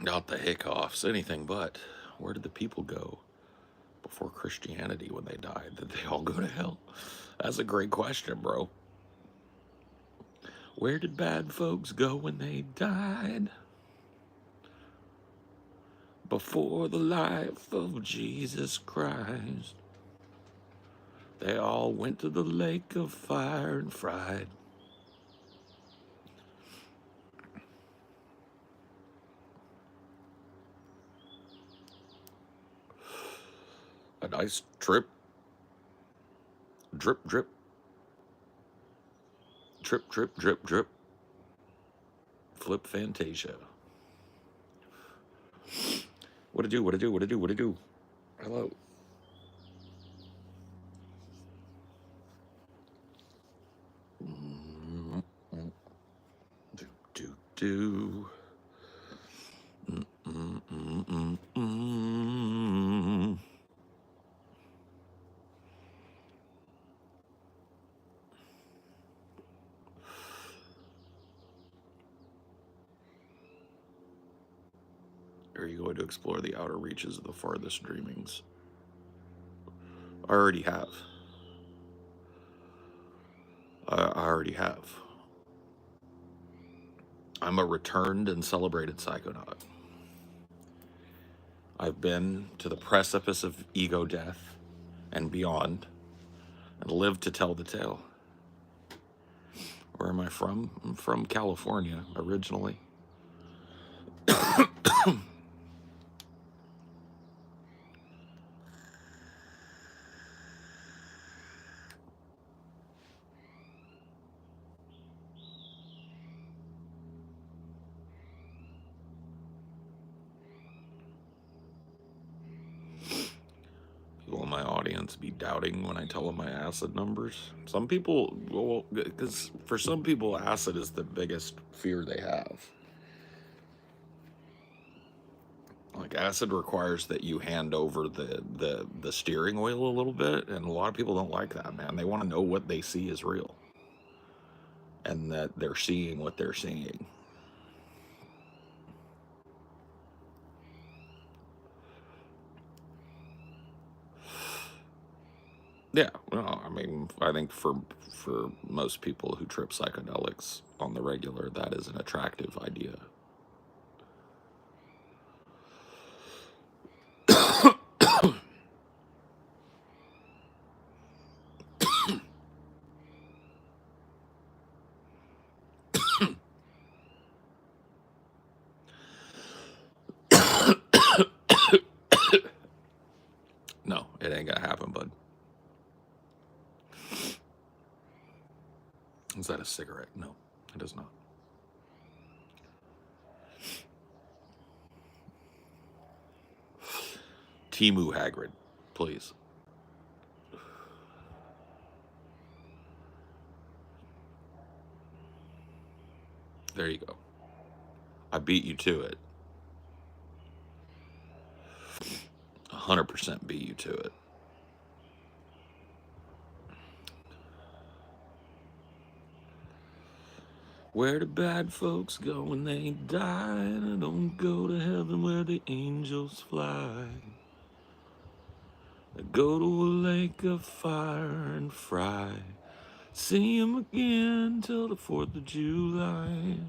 Not the hickoffs, anything but. Where did the people go before Christianity when they died? Did they all go to hell? That's a great question, bro. Where did bad folks go when they died? Before the life of Jesus Christ. They all went to the lake of fire and fried. A nice trip. Drip, drip. Trip, trip, drip, drip. Flip Fantasia. What it do, what it do, what it do, what it do? Hello. Do, do, do. Mm, mm, mm, mm. Are you going to explore the outer reaches of the farthest dreamings? I already have. I already have. I'm a returned and celebrated psychonaut. I've been to the precipice of ego death and beyond, and lived to tell the tale. Where am I from? I'm from California originally. People in my audience be doubting when I tell them my acid numbers. Some people, well, because for some people, acid is the biggest fear they have. Like acid requires that you hand over the steering wheel a little bit, and a lot of people don't like that, man. They want to know what they see is real, and that they're seeing what they're seeing. Yeah, well, I mean, I think for most people who trip psychedelics on the regular, that is an attractive idea. No, it ain't gonna happen, bud. Is that a cigarette? No, it is not. Timu Hagrid, please. There you go. I beat you to it. 100% beat you to it. Where do bad folks go when they die? I don't go to heaven where the angels fly. I go to a lake of fire and fry. See 'em again till the 4th of July.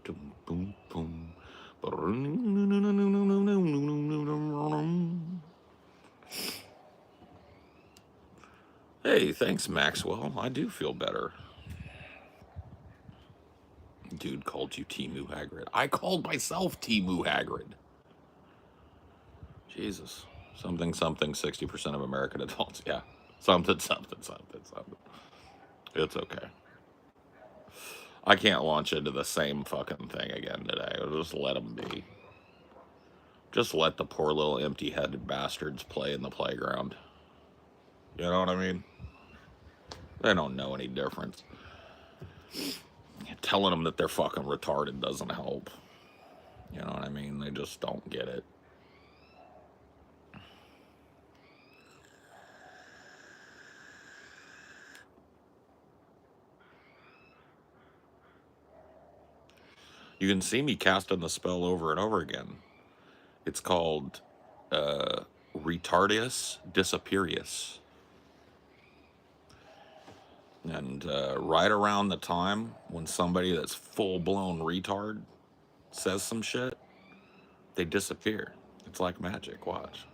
Boom, boom, boom. Hey, thanks, Maxwell. I do feel better. Dude called you Timu Hagrid. I called myself Timu Hagrid. Jesus. Something, something, 60% of American adults. Yeah. Something, something, something, something. It's okay. I can't launch into the same fucking thing again today. I'll just let them be. Just let the poor little empty-headed bastards play in the playground. You know what I mean? They don't know any difference. Telling them that they're fucking retarded doesn't help. You know what I mean? They just don't get it. You can see me casting the spell over and over again. It's called Retardius Disappearius. And right around the time when somebody that's full-blown retard says some shit, they disappear. It's like magic. Watch.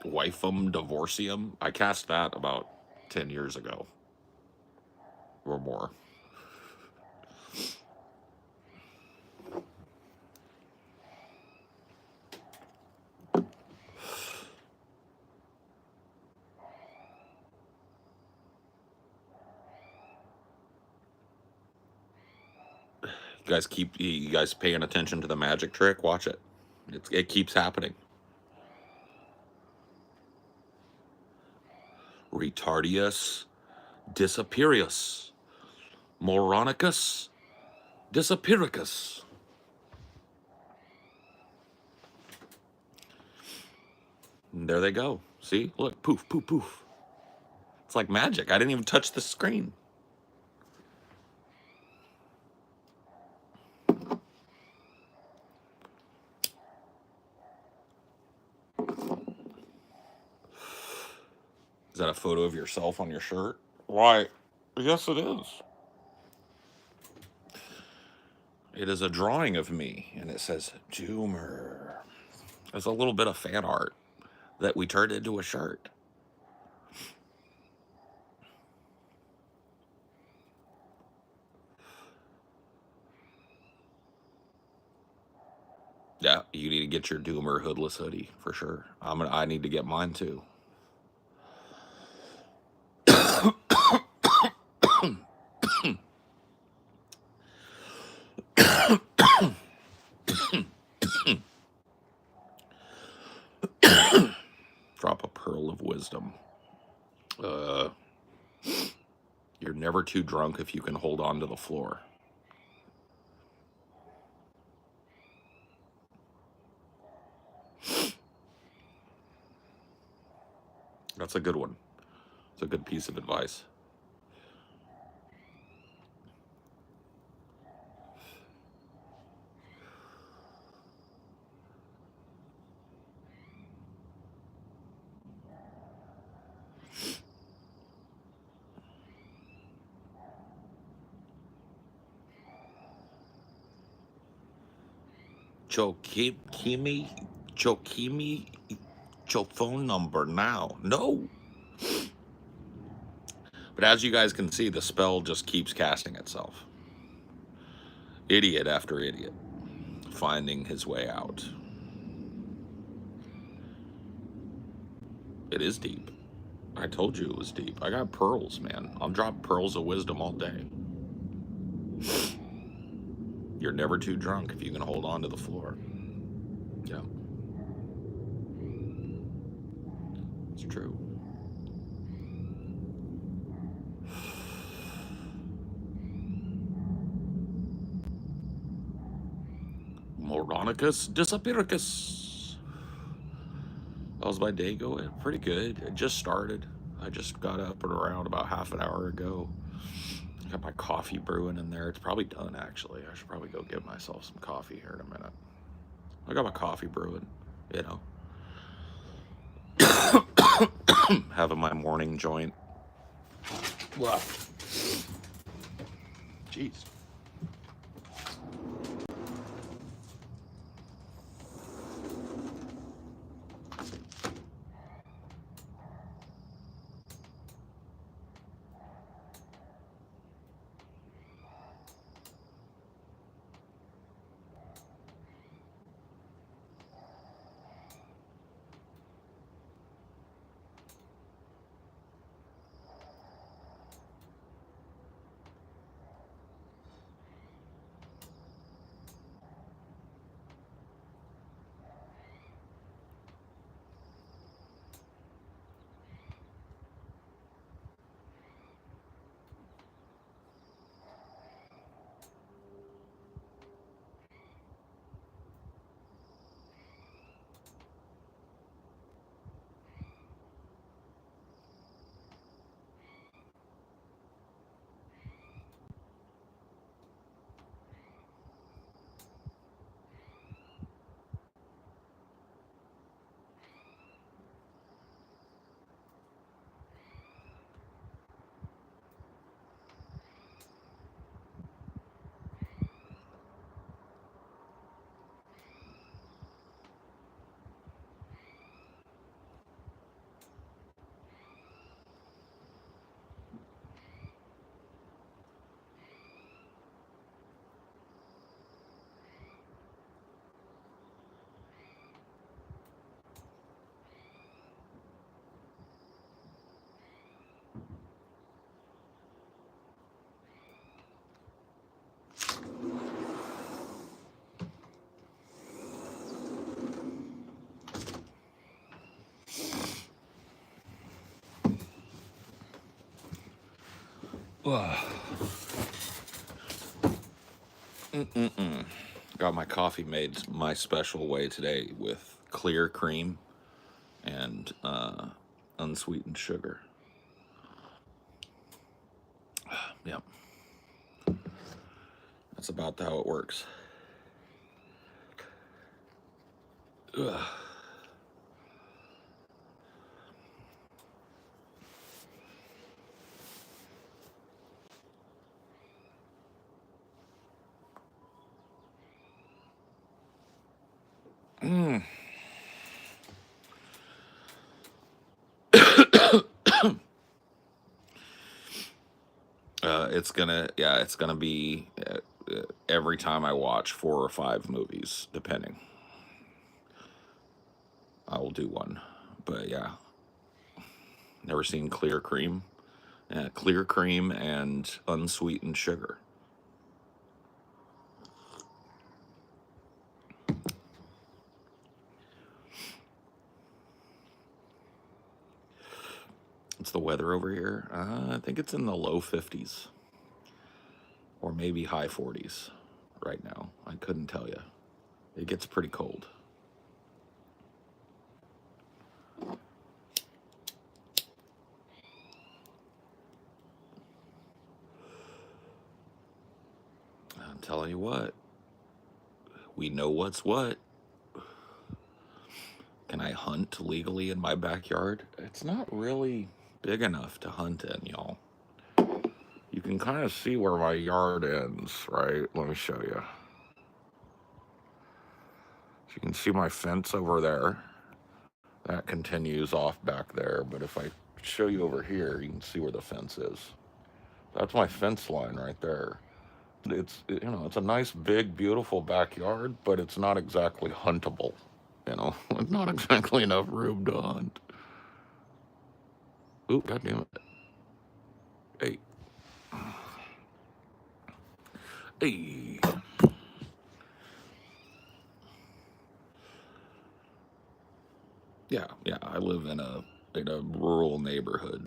Wifeum Divorcium. I cast that about 10 years ago or more. You guys paying attention to the magic trick? Watch it. It keeps happening. Retardius Disappearius. Moronicus Disappearicus. And there they go. See? Look, poof, poof, poof. It's like magic. I didn't even touch the screen. Is that a photo of yourself on your shirt? Why? Yes, it is. It is a drawing of me, and it says Doomer. There's a little bit of fan art that we turned into a shirt. Yeah, you need to get your Doomer hoodless hoodie for sure. I need to get mine too. Drop a pearl of wisdom. You're never too drunk if you can hold on to the floor. That's a good one. It's a good piece of advice. Chokimi, your phone number now. No. But as you guys can see, the spell just keeps casting itself. Idiot after idiot, finding his way out. It is deep. I told you it was deep. I got pearls, man. I'll drop pearls of wisdom all day. You're never too drunk if you can hold on to the floor. Yeah. It's true. Moronicus Disappearicus. How's my day going? Pretty good. It just started. I just got up and around about half an hour ago. Got my coffee brewing in there. It's probably done, actually. I should probably go get myself some coffee here in a minute. I got my coffee brewing, you know. Having my morning joint. Wow. Jeez. Got my coffee made my special way today with clear cream and unsweetened sugar. Yep. That's about how it works. Ugh. It's gonna be every time I watch 4 or 5 movies, depending. I will do one, but yeah, never seen clear cream. Yeah, clear cream and unsweetened sugar. What's the weather over here? I think it's in the low 50s or maybe high 40s right now. I couldn't tell you. It gets pretty cold. I'm telling you what, we know what's what. Can I hunt legally in my backyard? It's not really big enough to hunt in, y'all. You can kind of see where my yard ends, right? Let me show you. So you can see my fence over there. That continues off back there, but if I show you over here, you can see where the fence is. That's my fence line right there. It's a nice, big, beautiful backyard, but it's not exactly huntable. It's not exactly enough room to hunt. Ooh, goddamn it! Hey, hey. Yeah. I live in a rural neighborhood.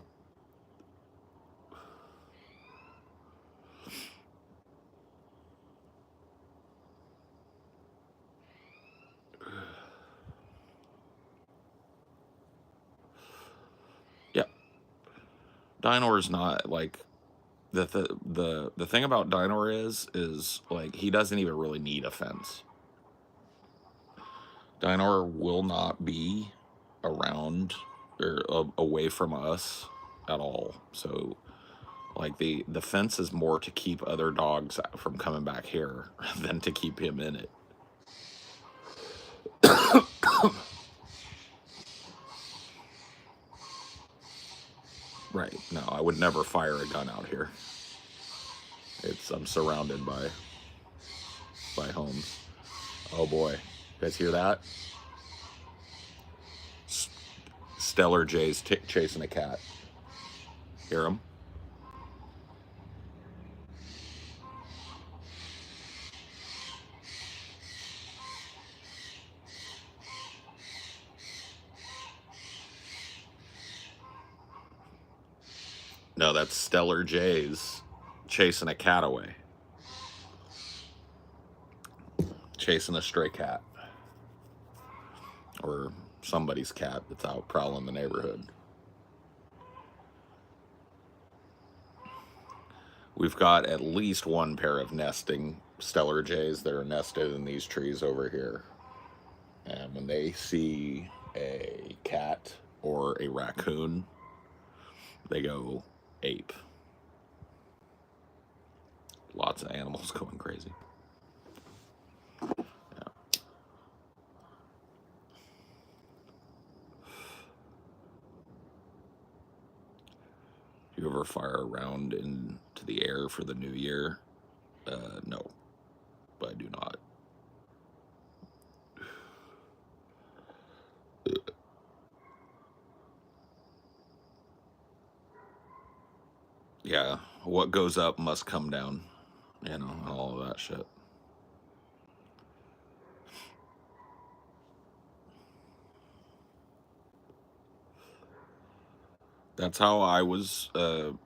Yeah, Dinor is not like the thing about Dinor is like he doesn't even really need a fence. Dinor will not be around or away from us at all. So like the fence is more to keep other dogs from coming back here than to keep him in it. Right. No, I would never fire a gun out here. I'm surrounded by homes. Oh boy. You guys hear that? Stellar J's chasing a cat. Hear him? No, that's Stellar J's chasing a cat away. Chasing a stray cat. Or somebody's cat that's out prowling the neighborhood. We've got at least one pair of nesting Stellar Jays that are nested in these trees over here. And when they see a cat or a raccoon, they go ape. Lots of animals going crazy. Yeah. You ever fire a round into the air for the new year? No, but I do not. Yeah, what goes up must come down, and all of that shit. That's how I was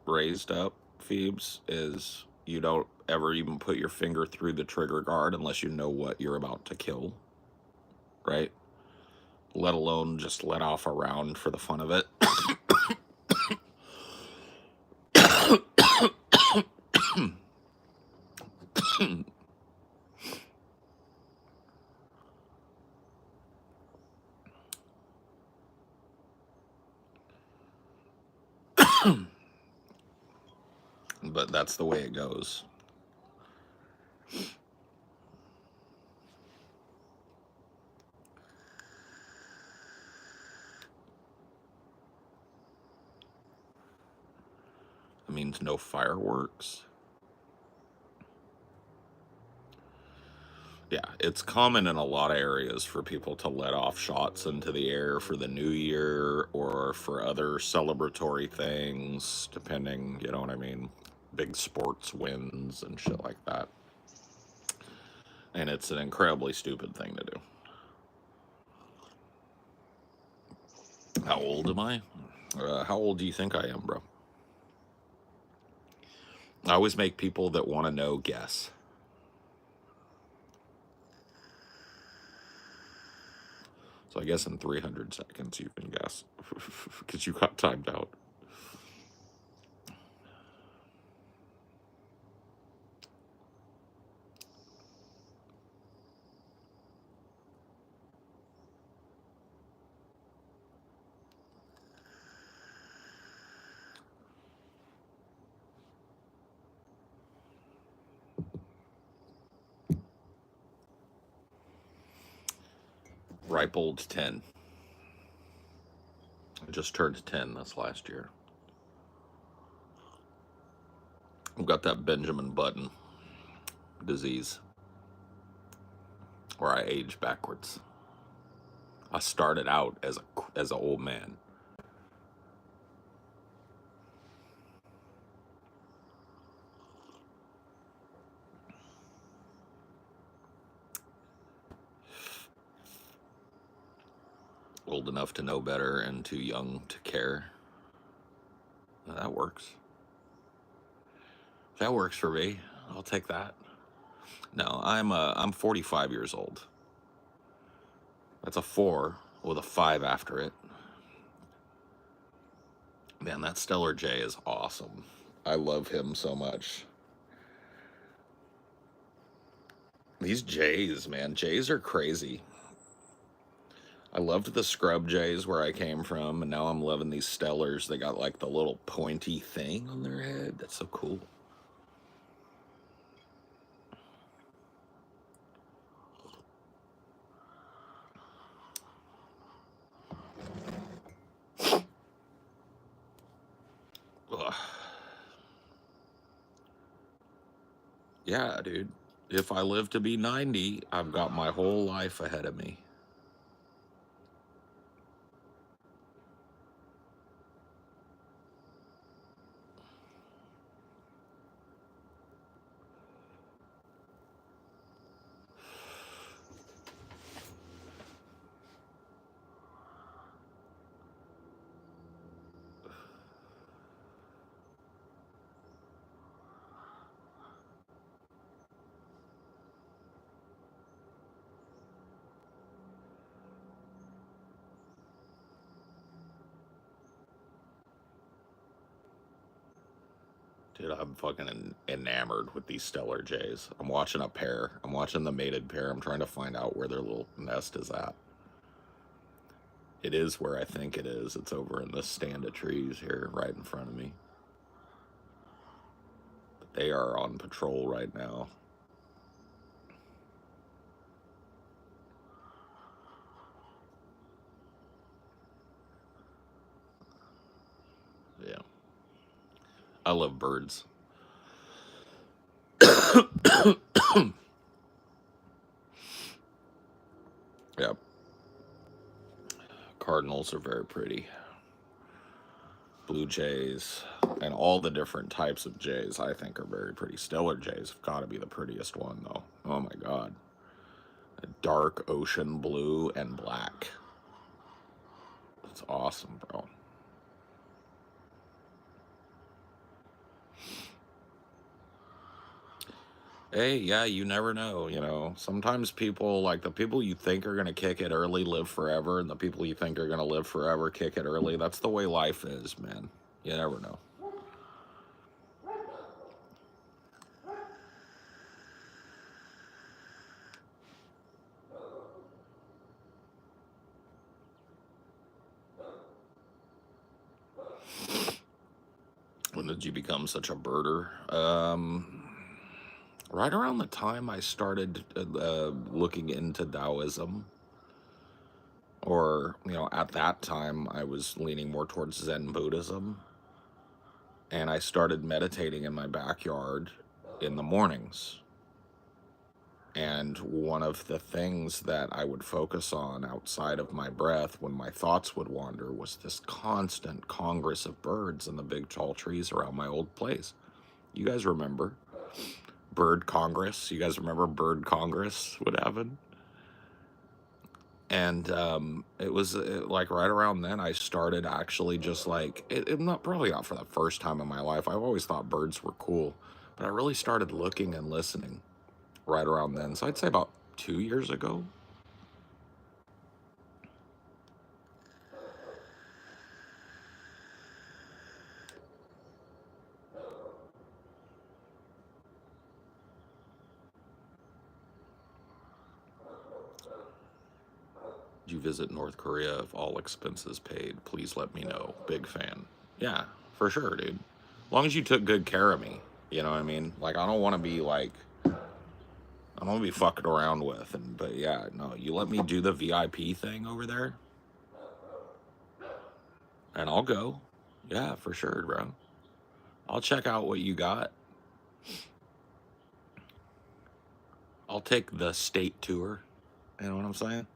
raised up, Phoebes, is you don't ever even put your finger through the trigger guard unless you know what you're about to kill, right? Let alone just let off a round for the fun of it. But that's the way it goes. It means no fireworks. Yeah, it's common in a lot of areas for people to let off shots into the air for the new year or for other celebratory things, depending, you know what I mean? Big sports wins and shit like that. And it's an incredibly stupid thing to do. How old am I? How old do you think I am, bro? I always make people that want to know guess. So I guess in 300 seconds you can guess, because you got timed out. Ripe old 10. I just turned 10 this last year. I've got that Benjamin Button disease, where I age backwards. I started out as an old man. Old enough to know better and too young to care. That works. That works for me. I'll take that. No, I'm 45 years old. That's a 4 with a 5 after it. Man, that Stellar J is awesome. I love him so much. These J's, man, J's are crazy. I loved the scrub J's where I came from, and now I'm loving these Stellars. They got like the little pointy thing on their head. That's so cool. Ugh. Yeah, dude. If I live to be 90, I've got my whole life ahead of me. Dude, I'm fucking enamored with these Stellar Jays. I'm watching a pair. I'm watching the mated pair. I'm trying to find out where their little nest is at. It is where I think it is. It's over in this stand of trees here right in front of me. But they are on patrol right now. Yeah. I love birds. Yeah. Cardinals are very pretty. Blue jays and all the different types of jays I think are very pretty. Stellar jays have got to be the prettiest one though. Oh my god. A dark ocean blue and black. That's awesome, bro. Hey, yeah, you never know, you know. Sometimes people, like the people you think are going to kick it early, live forever, and the people you think are going to live forever, kick it early. That's the way life is, man. You never know. When did you become such a birder? Right around the time I started looking into Taoism, or, you know, at that time I was leaning more towards Zen Buddhism, and I started meditating in my backyard in the mornings. And one of the things that I would focus on outside of my breath when my thoughts would wander was this constant congress of birds in the big tall trees around my old place. You guys remember Bird Congress? You guys remember Bird Congress would happen? And it was like right around then I started actually just like, not probably not for the first time in my life. I've always thought birds were cool, but I really started looking and listening right around then. So I'd say about 2 years ago. Did you visit North Korea? If all expenses paid, please let me know. Big fan. Yeah, for sure, dude. As long as you took good care of me, you know what I mean? Like, I don't want to be like, I don't want to be fucking around with. And but yeah, no, you let me do the VIP thing over there, and I'll go. Yeah, for sure, bro. I'll check out what you got. I'll take the state tour. You know what I'm saying?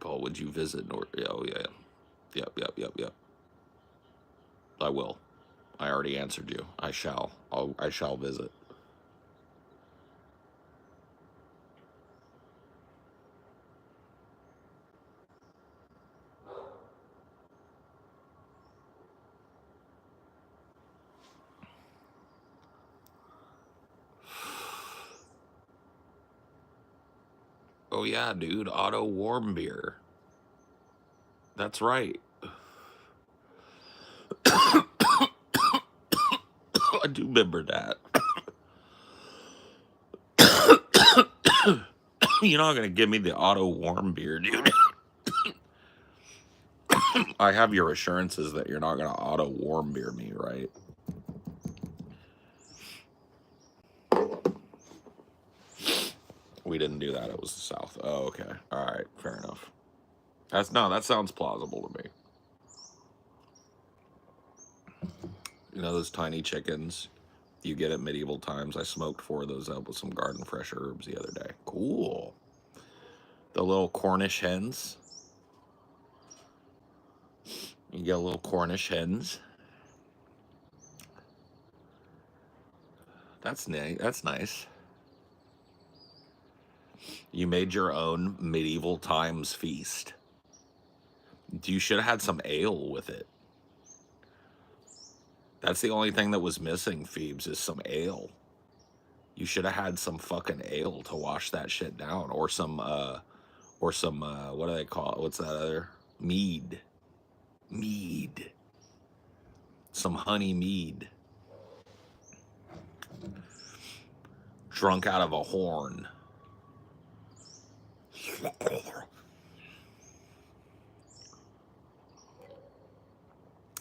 Paul, would you visit North? Oh yeah. Yep, yep, yep, yep. I will. I already answered you. I shall. I shall visit. Oh yeah, dude. Auto warm beer. That's right. I do remember that. You're not gonna give me the auto warm beer, dude. I have your assurances that you're not gonna auto warm beer me, right? We didn't do that. It was the South. Oh, okay. All right. Fair enough. That's no. That sounds plausible to me. You know those tiny chickens you get at medieval times? I smoked 4 of those up with some garden fresh herbs the other day. Cool. The little Cornish hens. You get little Cornish hens. That's nice. That's nice. You made your own medieval times feast. You should have had some ale with it. That's the only thing that was missing, Phoebes, is some ale. You should have had some fucking ale to wash that shit down, or some what do they call it? What's that other mead? Mead. Some honey mead, drunk out of a horn.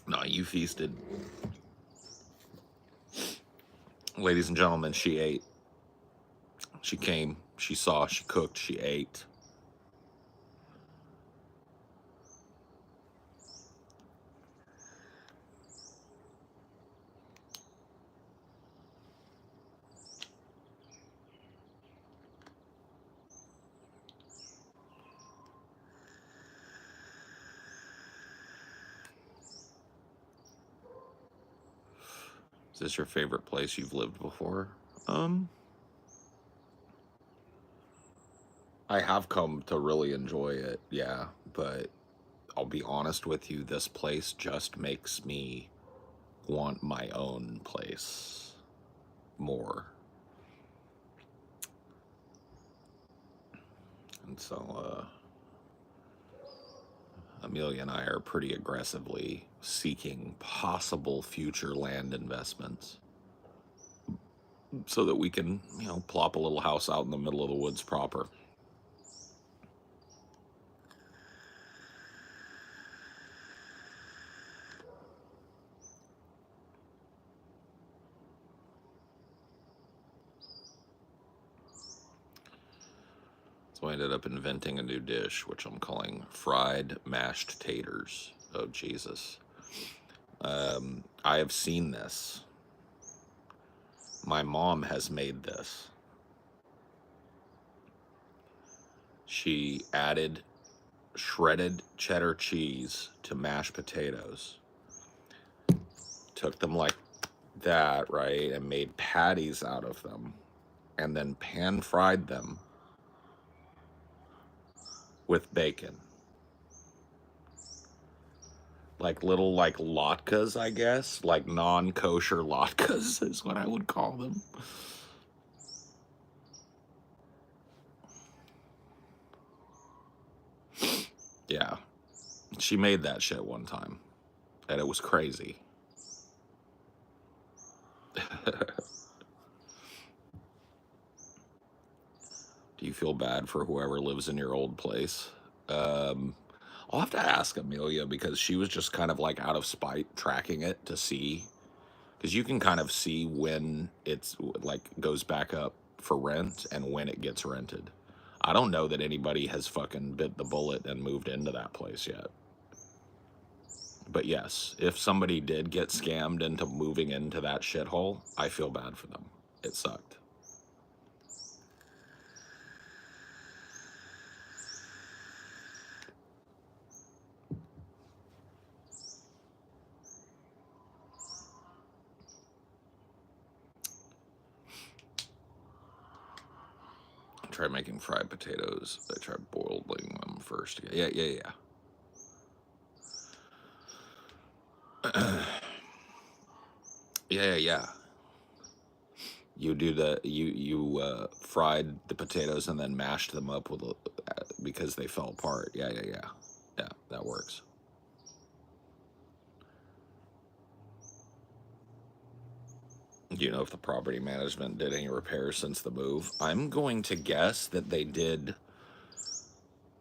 No, you feasted. Ladies and gentlemen, she ate. She came, she saw, she cooked, she ate. Is this your favorite place you've lived before? Um, I have come to really enjoy it, yeah, but I'll be honest with you, this place just makes me want my own place more. And so, Amelia and I are pretty aggressively seeking possible future land investments so that we can, plop a little house out in the middle of the woods proper. So I ended up inventing a new dish, which I'm calling fried mashed taters. Oh, Jesus. I have seen this. My mom has made this. She added shredded cheddar cheese to mashed potatoes. Took them like that, right, and made patties out of them, and then pan fried them with bacon. Like little like latkes, I guess. Like non-kosher latkes is what I would call them. Yeah. She made that shit one time. And it was crazy. Do you feel bad for whoever lives in your old place? I'll have to ask Amelia because she was just kind of like out of spite tracking it to see. Because you can kind of see when it's like goes back up for rent and when it gets rented. I don't know that anybody has fucking bit the bullet and moved into that place yet. But yes, if somebody did get scammed into moving into that shithole, I feel bad for them. It sucked. Try making fried potatoes. I tried boiling them first. Yeah. Yeah. You do you fried the potatoes and then mashed them up with because they fell apart. Yeah. That works. Do you know if the property management did any repairs since the move? I'm going to guess that they did.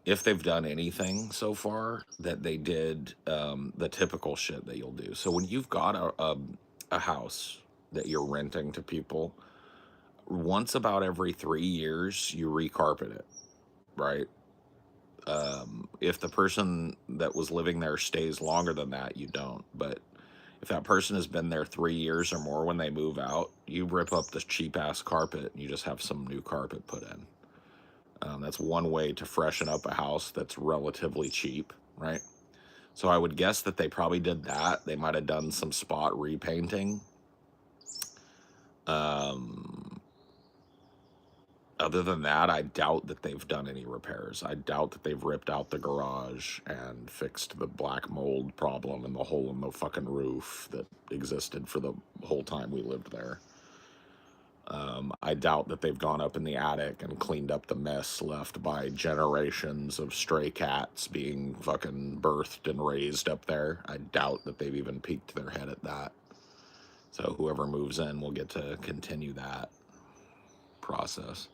If they've done anything so far, that they did the typical shit that you'll do. So when you've got a house that you're renting to people, once about every 3 years, you recarpet it, right? If the person that was living there stays longer than that, you don't. But if that person has been there 3 years or more when they move out, you rip up the cheap ass carpet and you just have some new carpet put in. That's one way to freshen up a house that's relatively cheap, right? So I would guess that they probably did that. They might have done some spot repainting. Other than that, I doubt that they've done any repairs. I doubt that they've ripped out the garage and fixed the black mold problem and the hole in the fucking roof that existed for the whole time we lived there. I doubt that they've gone up in the attic and cleaned up the mess left by generations of stray cats being fucking birthed and raised up there. I doubt that they've even peeked their head at that. So whoever moves in will get to continue that process.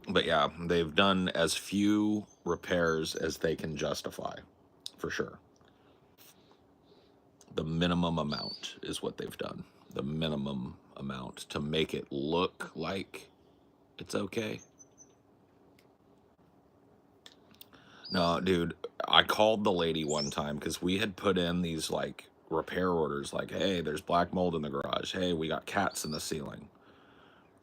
But yeah, they've done as few repairs as they can justify, for sure. The minimum amount is what they've done. The minimum amount to make it look like it's okay. No, dude, I called the lady one time because we had put in these like repair orders like, hey, there's black mold in the garage. Hey, we got cats in the ceiling.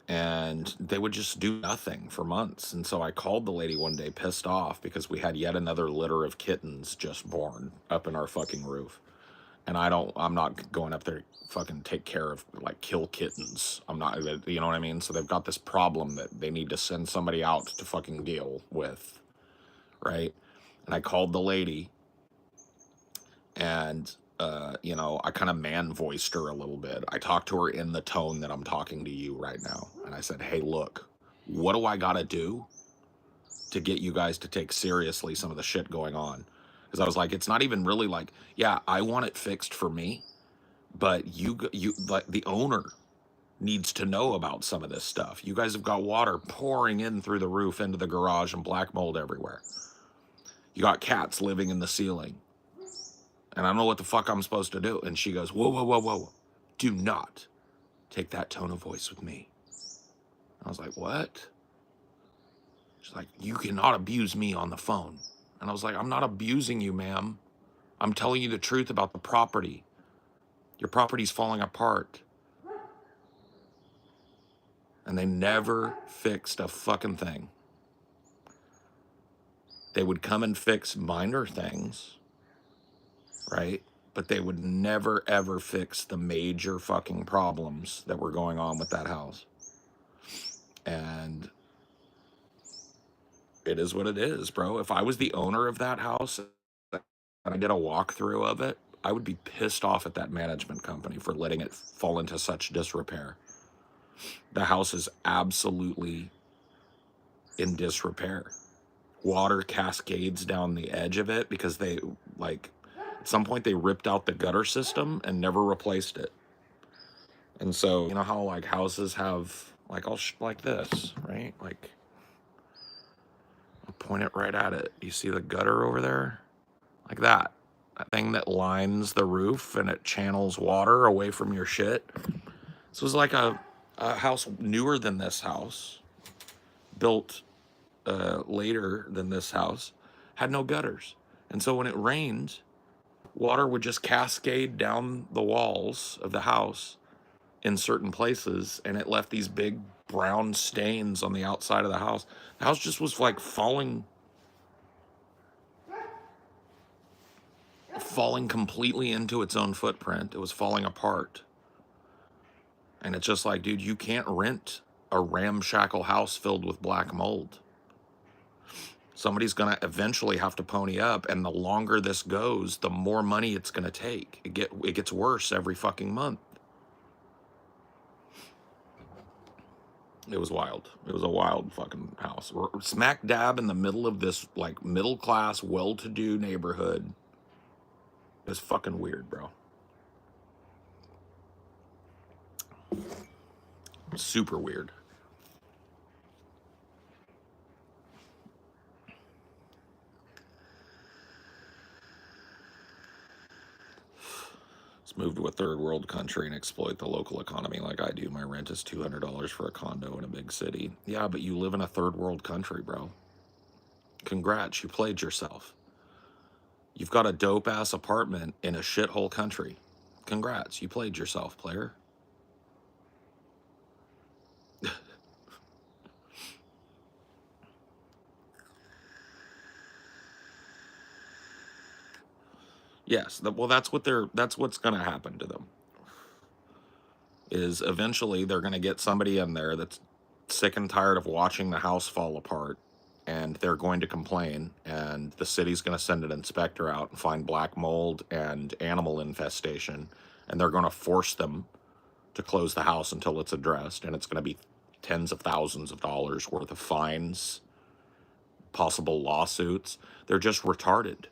And they would just do nothing for months. And so I called the lady one day pissed off because we had yet another litter of kittens just born up in our fucking roof. And I'm not going up there to fucking take care of, like, kill kittens. I'm not, you know what I mean? So they've got this problem that they need to send somebody out to fucking deal with, right? And I called the lady, and, you know, I kind of man voiced her a little bit. I talked to her in the tone that I'm talking to you right now. And I said, hey, look, what do I got to do to get you guys to take seriously some of the shit going on? Because I was like, it's not even really like, yeah, I want it fixed for me, but like, the owner needs to know about some of this stuff. You guys have got water pouring in through the roof into the garage and black mold everywhere. You got cats living in the ceiling. And I don't know what the fuck I'm supposed to do. And she goes, whoa, whoa, whoa, whoa. Do not take that tone of voice with me. I was like, what? She's like, you cannot abuse me on the phone. And I was like, I'm not abusing you, ma'am. I'm telling you the truth about the property. Your property's falling apart. And they never fixed a fucking thing. They would come and fix minor things, right? But they would never, ever fix the major fucking problems that were going on with that house. And it is what it is, bro. If I was the owner of that house and I did a walkthrough of it, I would be pissed off at that management company for letting it fall into such disrepair. The house is absolutely in disrepair. Water cascades down the edge of it because they, like, at some point they ripped out the gutter system and never replaced it. And so, you know how, like, houses have, like, like this, right? Like, I'll point it right at it. You see the gutter over there? Like that. That thing that lines the roof and it channels water away from your shit. This was like a house newer than this house, built later than this house, had no gutters. And so when it rained, water would just cascade down the walls of the house in certain places, and it left these big brown stains on the outside of the house. The house just was like falling completely into its own footprint. It was falling apart. And it's just like, dude, you can't rent a ramshackle house filled with black mold. Somebody's going to eventually have to pony up, and the longer this goes, the more money it's going to take. It gets worse every fucking month. It was wild. It was a wild fucking house. We're smack dab in the middle of this, like, middle-class, well-to-do neighborhood. It's fucking weird, bro. Super weird. Let's move to a third world country and exploit the local economy like I do. My rent is $200 for a condo in a big city. Yeah, but you live in a third world country, bro. Congrats, you played yourself. You've got a dope-ass apartment in a shithole country. Congrats, you played yourself, player. Yes, well, that's what's going to happen to them. Is eventually they're going to get somebody in there that's sick and tired of watching the house fall apart, and they're going to complain, and the city's going to send an inspector out and find black mold and animal infestation, and they're going to force them to close the house until it's addressed, and it's going to be tens of thousands of dollars worth of fines, possible lawsuits. They're just retarded.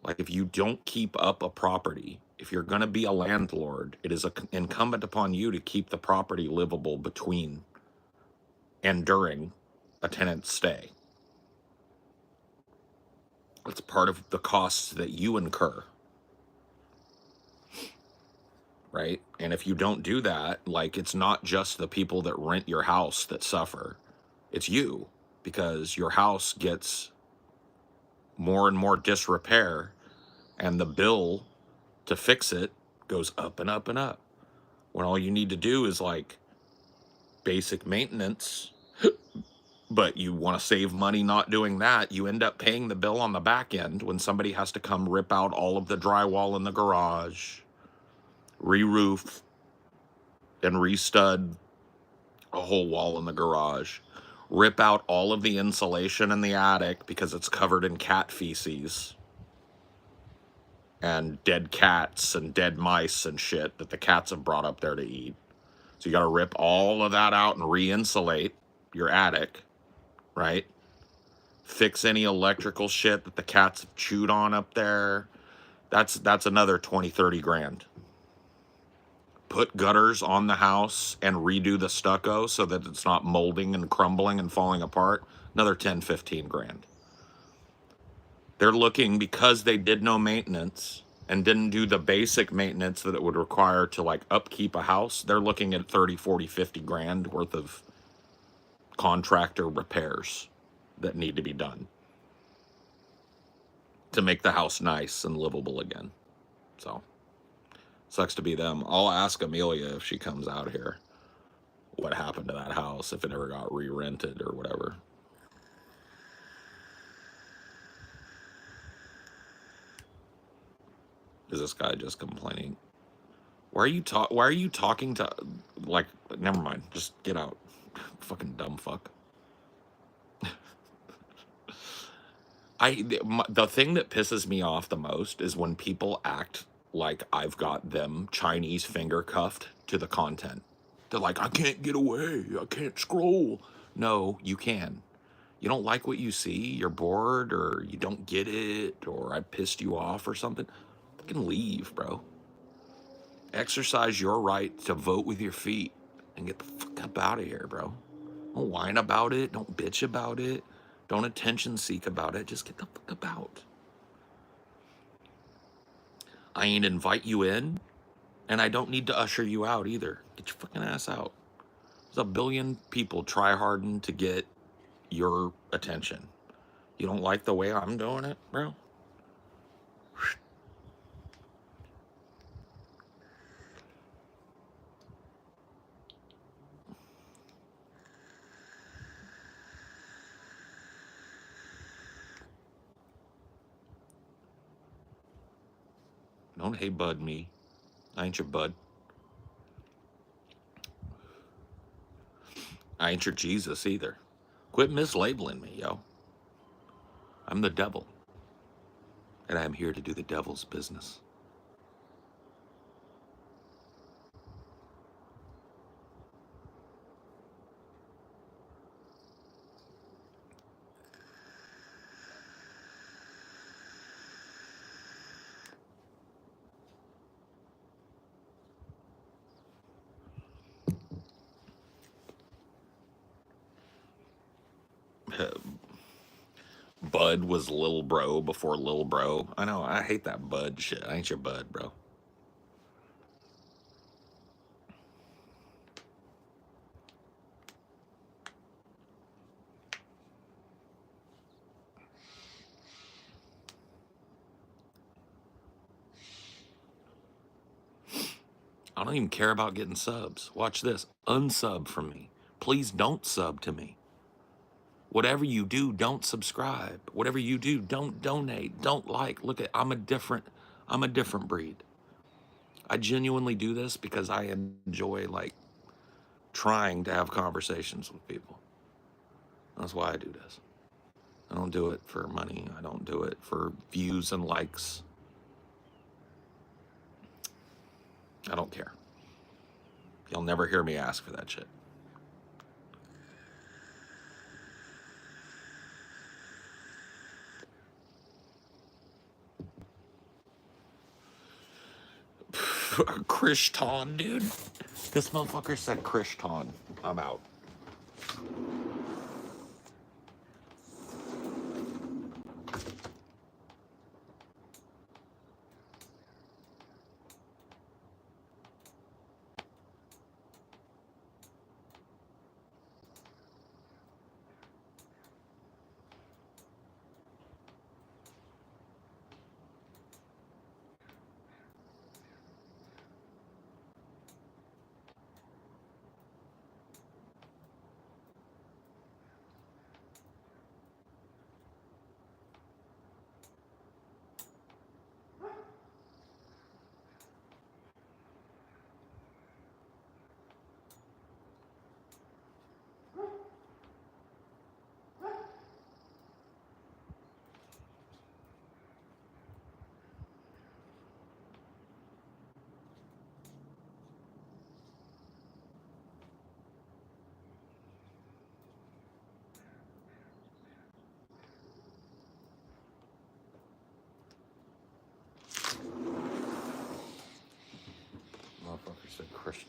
Like, if you don't keep up a property, if you're going to be a landlord, it is incumbent upon you to keep the property livable between and during a tenant's stay. It's part of the costs that you incur, right? And if you don't do that, like, it's not just the people that rent your house that suffer. It's you, because your house gets more and more disrepair, and the bill to fix it goes up and up and up, when all you need to do is, like, basic maintenance But you want to save money not doing that, you end up paying the bill on the back end when somebody has to come rip out all of the drywall in the garage, re-roof, and re-stud a whole wall in the garage, rip out all of the insulation in the attic because it's covered in cat feces and dead cats and dead mice and shit that the cats have brought up there to eat. So you got to rip all of that out and re-insulate your attic, right? Fix any electrical shit that the cats have chewed on up there. That's another 20, 30 grand. Put gutters on the house and redo the stucco so that it's not molding and crumbling and falling apart. Another 10, 15 grand. They're looking, because they did no maintenance and didn't do the basic maintenance that it would require to like upkeep a house, they're looking at 30, 40, 50 grand worth of contractor repairs that need to be done to make the house nice and livable again. So, sucks to be them. I'll ask Amelia if she comes out here what happened to that house, if it ever got re-rented or whatever. Is this guy just complaining? Why are you talking to, like, never mind, just get out. Fucking dumb fuck. The thing that pisses me off the most is when people act like I've got them Chinese finger cuffed to the content. They're like, I can't get away, I can't scroll. No, you can. You don't like what you see, you're bored, or you don't get it, or I pissed you off or something, fucking leave, bro. Exercise your right to vote with your feet and get the fuck up out of here, bro. Don't whine about it, don't bitch about it, don't attention seek about it, just get the fuck out. I ain't invite you in, and I don't need to usher you out either. Get your fucking ass out. There's a billion people try harding to get your attention. You don't like the way I'm doing it, bro? Don't hey bud me. I ain't your bud. I ain't your Jesus either. Quit mislabeling me, yo. I'm the devil, and I'm here to do the devil's business. Bud was Lil Bro before Lil Bro. I know, I hate that bud shit. I ain't your bud, bro. I don't even care about getting subs. Watch this. Unsub from me. Please don't sub to me. Whatever you do, don't subscribe. Whatever you do, don't donate. Don't like. Look at, I'm a different breed. I genuinely do this because I enjoy like trying to have conversations with people. That's why I do this. I don't do it for money. I don't do it for views and likes. I don't care. You'll never hear me ask for that shit. Krishton, dude. This motherfucker said Krishton. I'm out.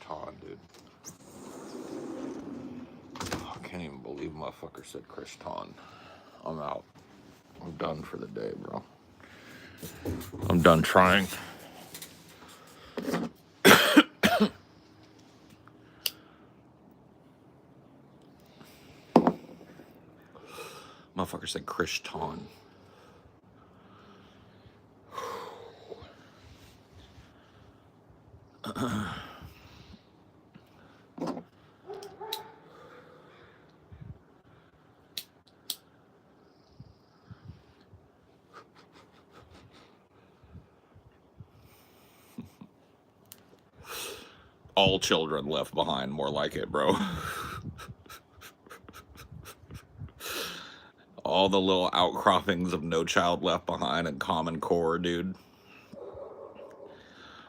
Ton, dude. Oh, I can't even believe motherfucker said Ton. I'm out. I'm done for the day, bro. I'm done trying. Motherfucker said Ton. All children left behind, more like it, bro. All the little outcroppings of No Child Left Behind and Common Core, dude.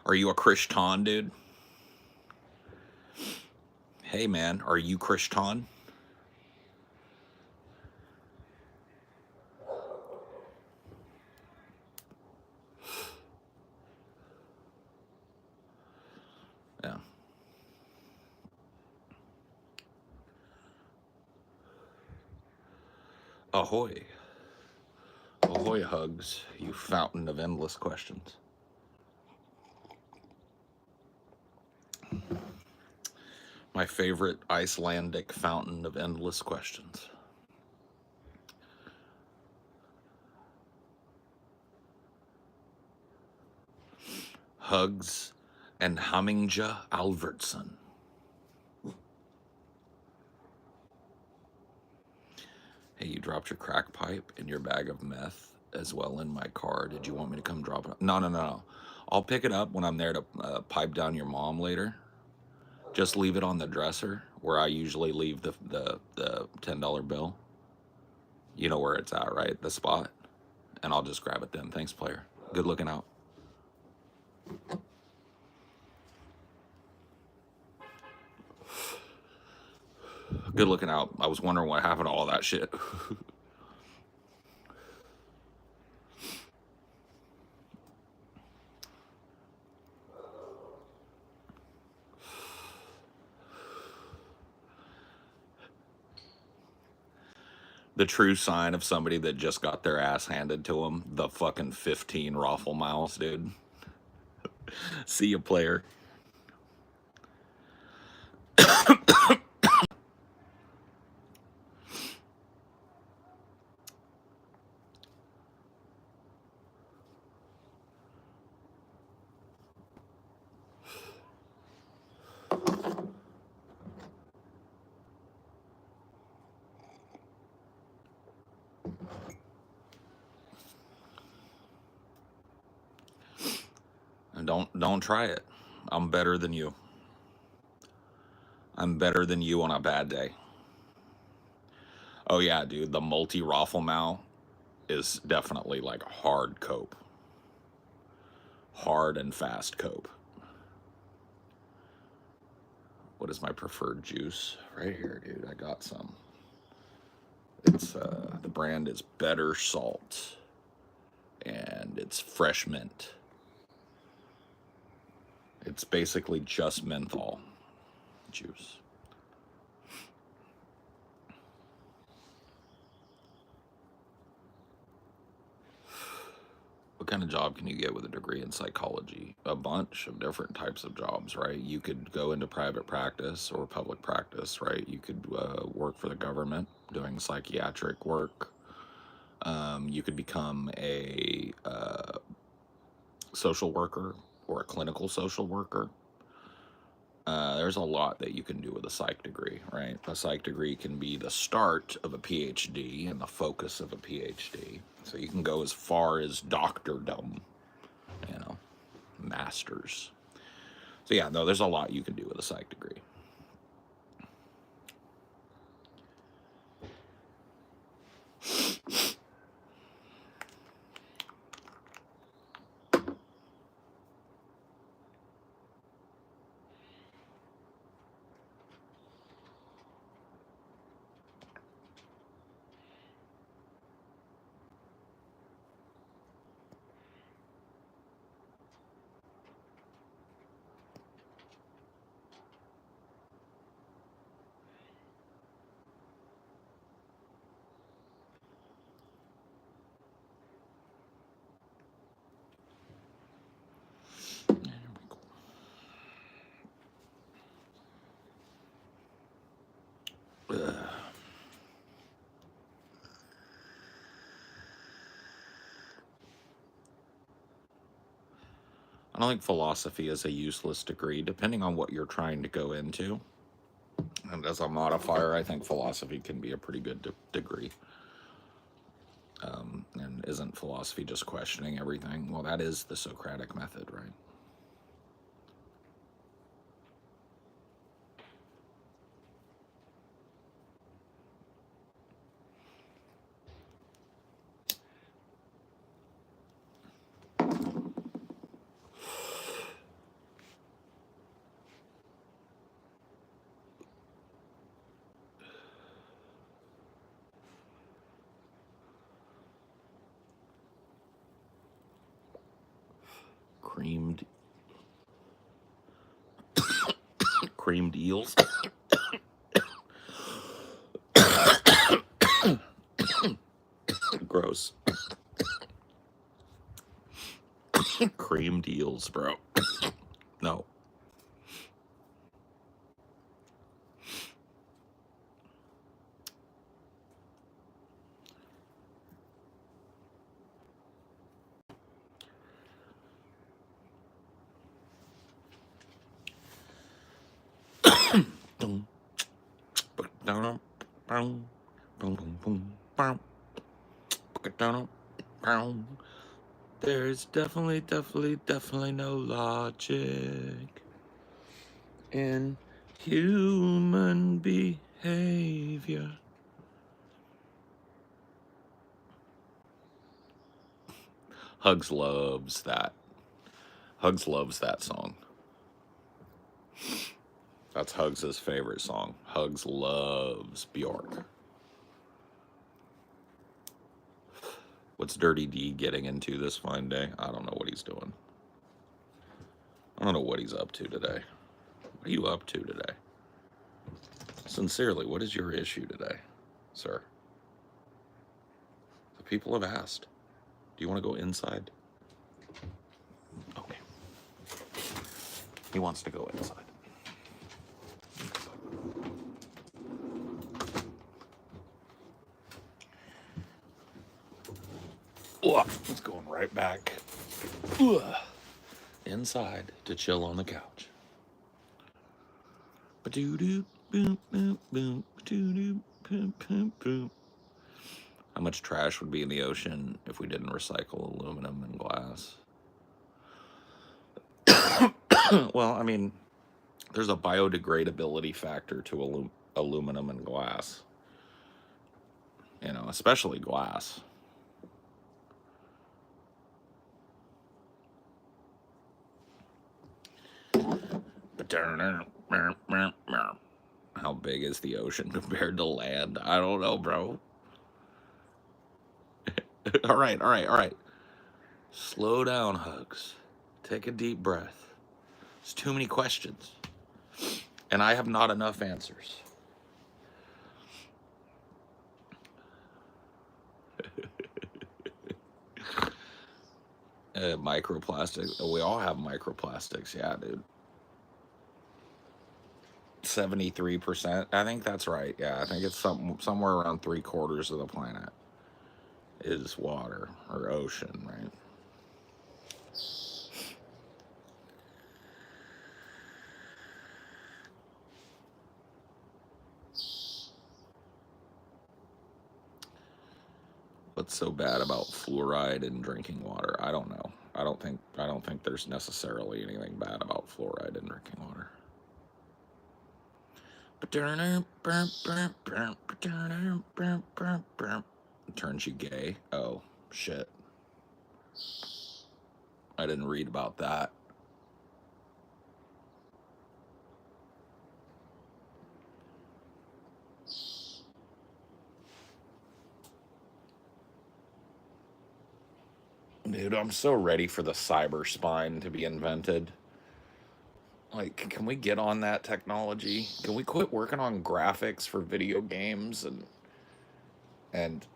Are you a Ton, dude? Hey, man, are you Ton? Yeah. Ahoy. Ahoy hugs, you fountain of endless questions. My favorite Icelandic fountain of endless questions. Hugs and Hamingja Alvertsson. Hey, you dropped your crack pipe and your bag of meth as well in my car. Did you want me to come drop it? No. I'll pick it up when I'm there to pipe down your mom later. Just leave it on the dresser where I usually leave the $10 bill. You know where it's at, right? The spot. And I'll just grab it then. Thanks, player. Good looking out. Good looking out. I was wondering what happened to all that shit. The true sign of somebody that just got their ass handed to them, the fucking 15 raffle miles, dude. See you, player. And don't try it. I'm better than you. I'm better than you on a bad day. Oh yeah, dude, the multi raffle mal is definitely like hard cope. Hard and fast cope. What is my preferred juice? Right here, dude. I got some. It's the brand is Better Salt. And it's fresh mint. It's basically just menthol juice. What kind of job can you get with a degree in psychology? A bunch of different types of jobs, right? You could go into private practice or public practice, right? You could work for the government doing psychiatric work. You could become a social worker or a clinical social worker. There's a lot that you can do with a psych degree, right? A psych degree can be the start of a PhD and the focus of a PhD. So you can go as far as doctordom, you know, masters. So yeah, no, there's a lot you can do with a psych degree. I don't think philosophy is a useless degree, depending on what you're trying to go into. And as a modifier, I think philosophy can be a pretty good degree. And isn't philosophy just questioning everything? Well, that is the Socratic method, right? Creamed eels. Gross. Creamed eels, bro. No. There's definitely no logic in human behavior. Hugs loves that. Hugs loves that song. That's Hugs' favorite song. Hugs loves Bjork. What's Dirty D getting into this fine day? I don't know what he's doing. I don't know what he's up to today. What are you up to today? Sincerely, what is your issue today, sir? The people have asked. Do you want to go inside? Okay. He wants to go inside. It's going right back inside to chill on the couch. How much trash would be in the ocean if we didn't recycle aluminum and glass? Well, I mean, there's a biodegradability factor to aluminum and glass. You know, especially glass. How big is the ocean compared to land? I don't know, bro. All right. Slow down, Hugs. Take a deep breath. There's too many questions. And I have not enough answers. Microplastics. We all have microplastics. Yeah, dude. 73%. I think that's right. Yeah, I think it's somewhere around 3/4 of the planet is water or ocean, right? What's so bad about fluoride in drinking water? I don't know. I don't think there's necessarily anything bad about fluoride in drinking water. Turns you gay. Oh, shit. I didn't read about that. Dude, I'm so ready for the cyber spine to be invented. Like, can we get on that technology? Can we quit working on graphics for video games and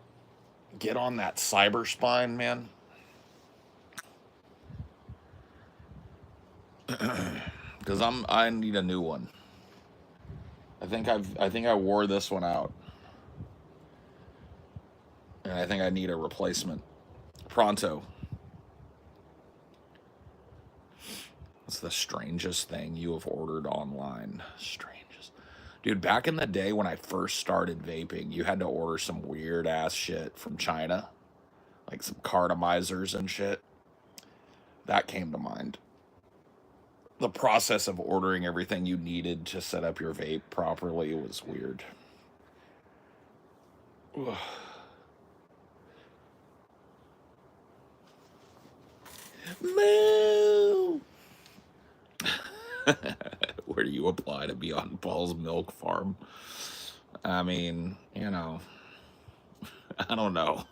get on that cyber spine, man? Because I need a new one. I think I wore this one out, and I think I need a replacement pronto. the strangest thing you have ordered online? Strangest. Dude, back in the day when I first started vaping, you had to order some weird ass shit from China, like some cartomizers and shit. That came to mind. The process of ordering everything you needed to set up your vape properly was weird. Ugh. Moo! Where do you apply to be on Paul's milk farm? I mean, you know, I don't know.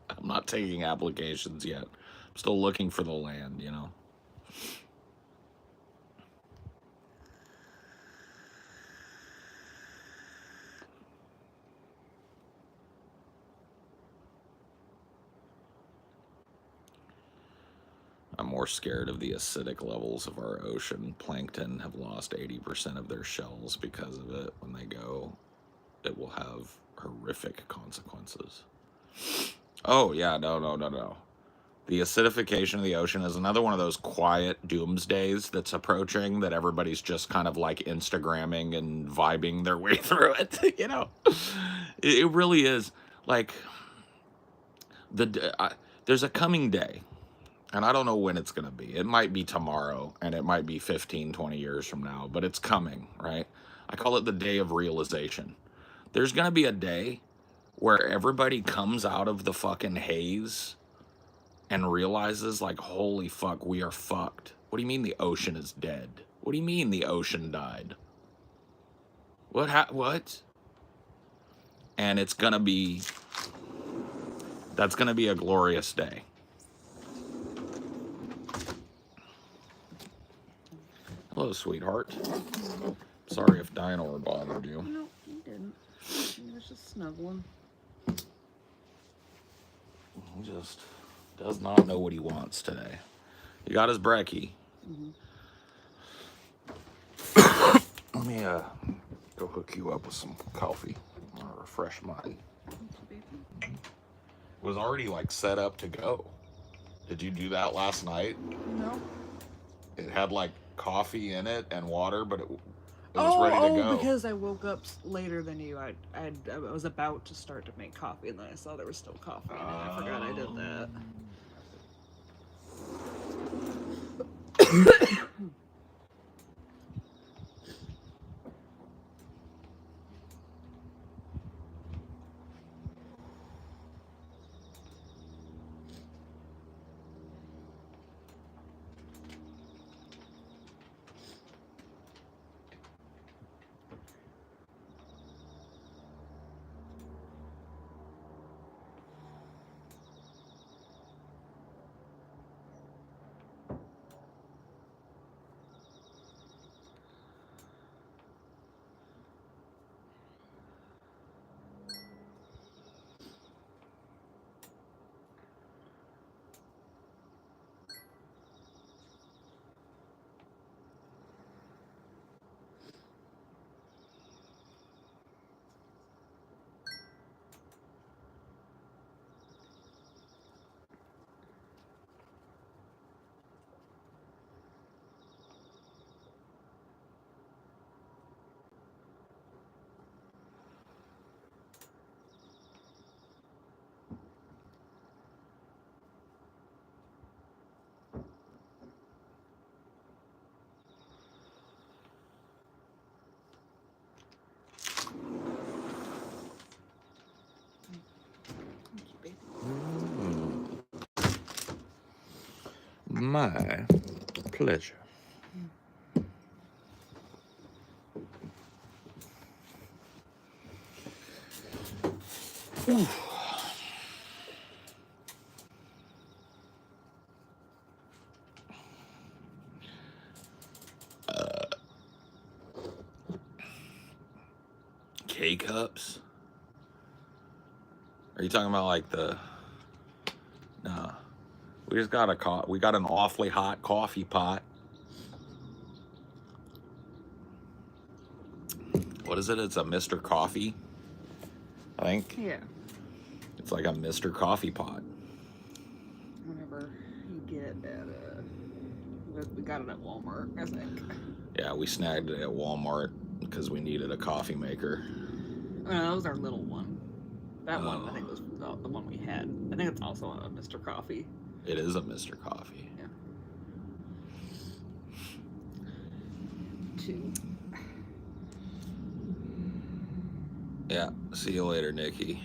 I'm not taking applications yet. I'm still looking for the land, you know. I'm more scared of the acidic levels of our ocean. Plankton have lost 80% of their shells because of it. When they go, it will have horrific consequences. Oh, yeah, no. The acidification of the ocean is another one of those quiet doomsdays that's approaching that everybody's just kind of like Instagramming and vibing their way through it, you know? It really is like there's a coming day, and I don't know when it's going to be. It might be tomorrow, and it might be 15, 20 years from now, but it's coming, right? I call it the day of realization. There's going to be a day where everybody comes out of the fucking haze and realizes, like, holy fuck, we are fucked. What do you mean the ocean is dead? What do you mean the ocean died? What? And it's gonna be, that's gonna be a glorious day. Hello, sweetheart. Sorry if Dinor bothered you. No, he didn't. He was just snuggling. He just does not know what he wants today. He got his brekkie. Let me go hook you up with some coffee. I'll refresh mine. It was already like set up to go. Did you do that last night? No. It had like coffee in it and water, but it was ready to go. Oh, because I woke up later than you. I was about to start to make coffee, and then I saw there was still coffee in it. I forgot I did that. My pleasure. Ooh. K-cups? Are you talking about like the... No. We just got we got an awfully hot coffee pot. What is it? It's a Mr. Coffee, I think. Yeah. It's like a Mr. Coffee pot. Whenever you get at got it at Walmart, I think. Yeah, we snagged it at Walmart because we needed a coffee maker. That was our little one. That one, I Oh. think, was the one we had. I think it's also a Mr. Coffee. It is a Mr. Coffee. Yeah. 2. Yeah. See you later, Nikki.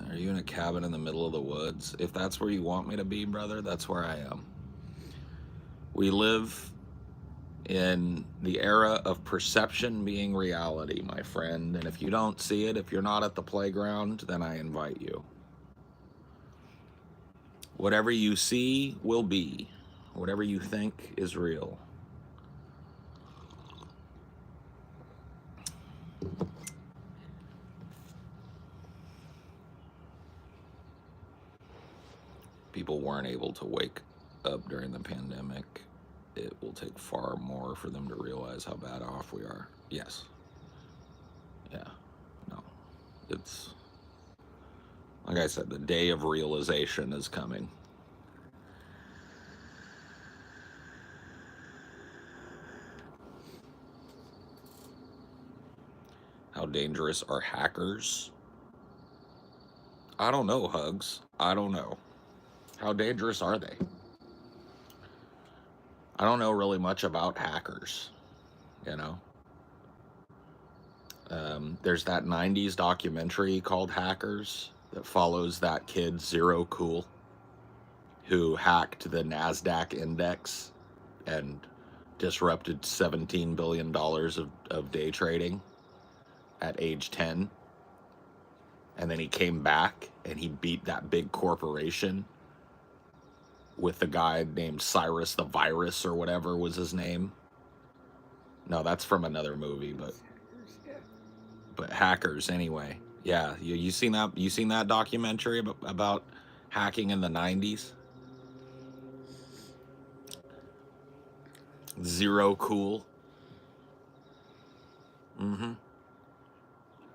Are you in a cabin in the middle of the woods? If that's where you want me to be, brother, that's where I am. We live in the era of perception being reality, my friend. And if you don't see it, if you're not at the playground, then I invite you. Whatever you see will be. Whatever you think is real. People weren't able to wake up during the pandemic. It will take far more for them to realize how bad off we are. Yes. Yeah. No. It's, like I said, the day of realization is coming. How dangerous are hackers? I don't know, Hugs. I don't know. How dangerous are they? I don't know really much about hackers, you know? There's that 90s documentary called Hackers that follows that kid, Zero Cool, who hacked the NASDAQ index and disrupted $17 billion of day trading at age 10. And then he came back and he beat that big corporation with the guy named Cyrus the Virus or whatever was his name. No, that's from another movie, but Hackers anyway. Yeah, you seen that? You seen that documentary about hacking in the 90s? Zero Cool. Mm-hmm.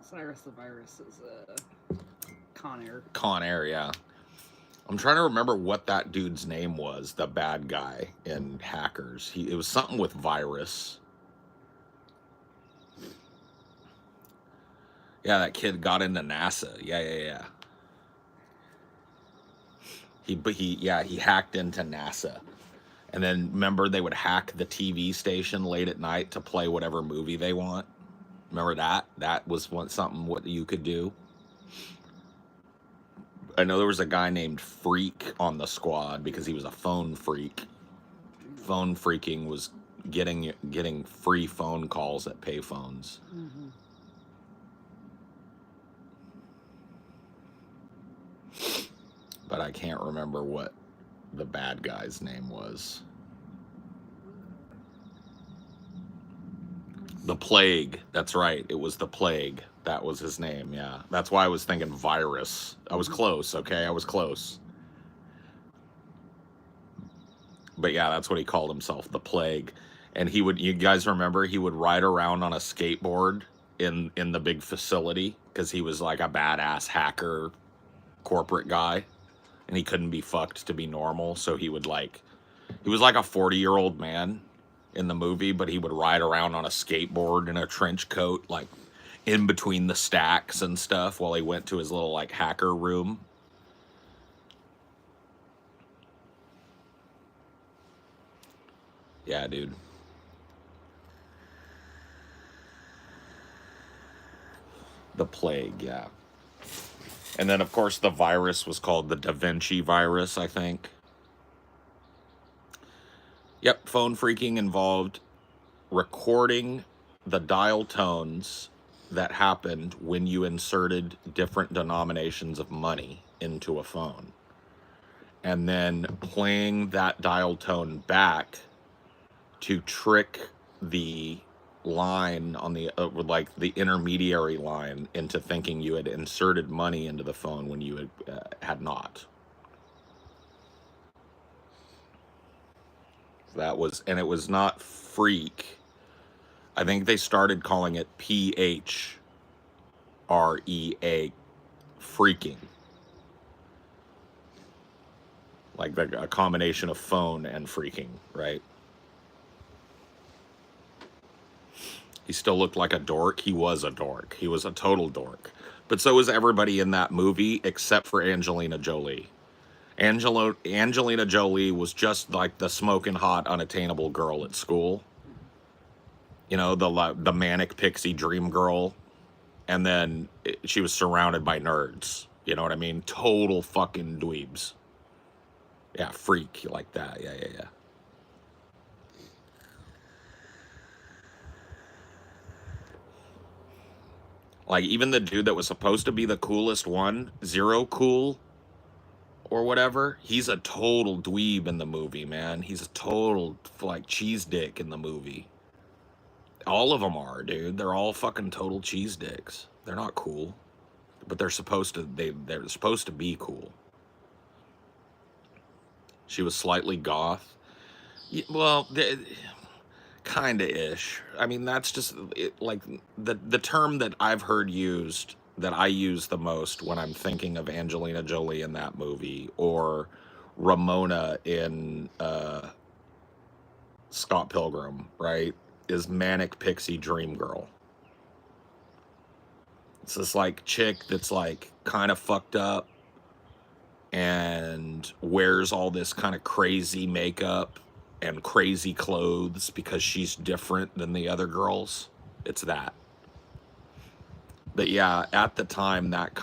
Cyrus the Virus is Con Air. Con Air, yeah. I'm trying to remember what that dude's name was, the bad guy in Hackers. It was something with virus. Yeah, that kid got into NASA. Yeah. He hacked into NASA. And then remember they would hack the TV station late at night to play whatever movie they want. Remember that? That was something what you could do. I know there was a guy named Freak on the squad because he was a phone freak. Phone freaking was getting free phone calls at payphones. Mm-hmm. But I can't remember what the bad guy's name was. The Plague. That's right. It was the Plague. That was his name. Yeah. That's why I was thinking virus. I was close. Okay. I was close. But yeah, that's what he called himself, the Plague. And you guys remember, he would ride around on a skateboard in the big facility because he was like a badass hacker corporate guy. And he couldn't be fucked to be normal. So he was like a 40-year-old man in the movie, but he would ride around on a skateboard in a trench coat, like in between the stacks and stuff while he went to his little like hacker room. Yeah, dude. The Plague, yeah. And then, of course, the virus was called the Da Vinci virus, I think. Yep, phone freaking involved recording the dial tones that happened when you inserted different denominations of money into a phone. And then playing that dial tone back to trick the line on the like the intermediary line into thinking you had inserted money into the phone when you had not. That was, and it was not freak. I think they started calling it PHREA, freaking. Like a combination of phone and freaking, right? He still looked like a dork. He was a dork. He was a total dork. But so was everybody in that movie except for Angelina Jolie. Angelina Jolie was just like the smoking hot, unattainable girl at school. You know, the manic pixie dream girl. And then she was surrounded by nerds. You know what I mean? Total fucking dweebs. Yeah, freak like that. Yeah, yeah, yeah. Like even the dude that was supposed to be the coolest one, Zero Cool or whatever, he's a total dweeb in the movie, man. He's a total like cheese dick in the movie. All of them are, dude. They're all fucking total cheese dicks. They're not cool, but they're supposed to be cool. She was slightly goth. Well, kind of ish. I mean, that's just like the term that I've heard used that I use the most when I'm thinking of Angelina Jolie in that movie or Ramona in Scott Pilgrim, right? Is manic pixie dream girl. It's this like chick that's like kind of fucked up and wears all this kind of crazy makeup and crazy clothes because she's different than the other girls. It's that. But yeah, at the time, that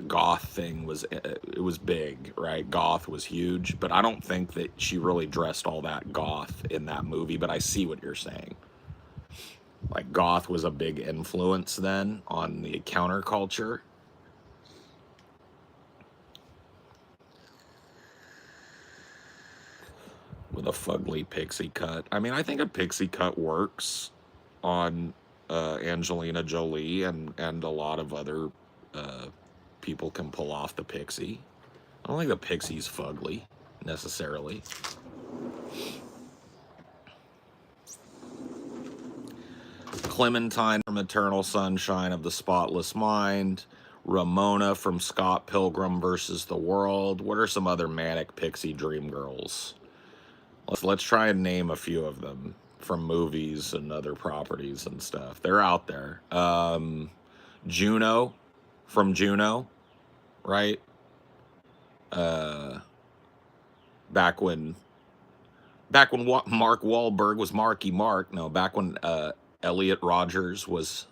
goth thing was it was big, right? Goth was huge, but I don't think that she really dressed all that goth in that movie. But I see what you're saying. Like goth was a big influence then on the counterculture. With a fugly pixie cut. I mean, I think a pixie cut works on Angelina Jolie and a lot of other uh, people can pull off the pixie. I don't think the pixie's fugly necessarily. Clementine from Eternal Sunshine of the Spotless Mind. Ramona from Scott Pilgrim versus the World. What are some other manic pixie dream girls? Let's try and name a few of them from movies and other properties and stuff. They're out there. Juno from Juno, right? Uh, back when Mark Wahlberg was Marky Mark. No, back when Elliot Rogers was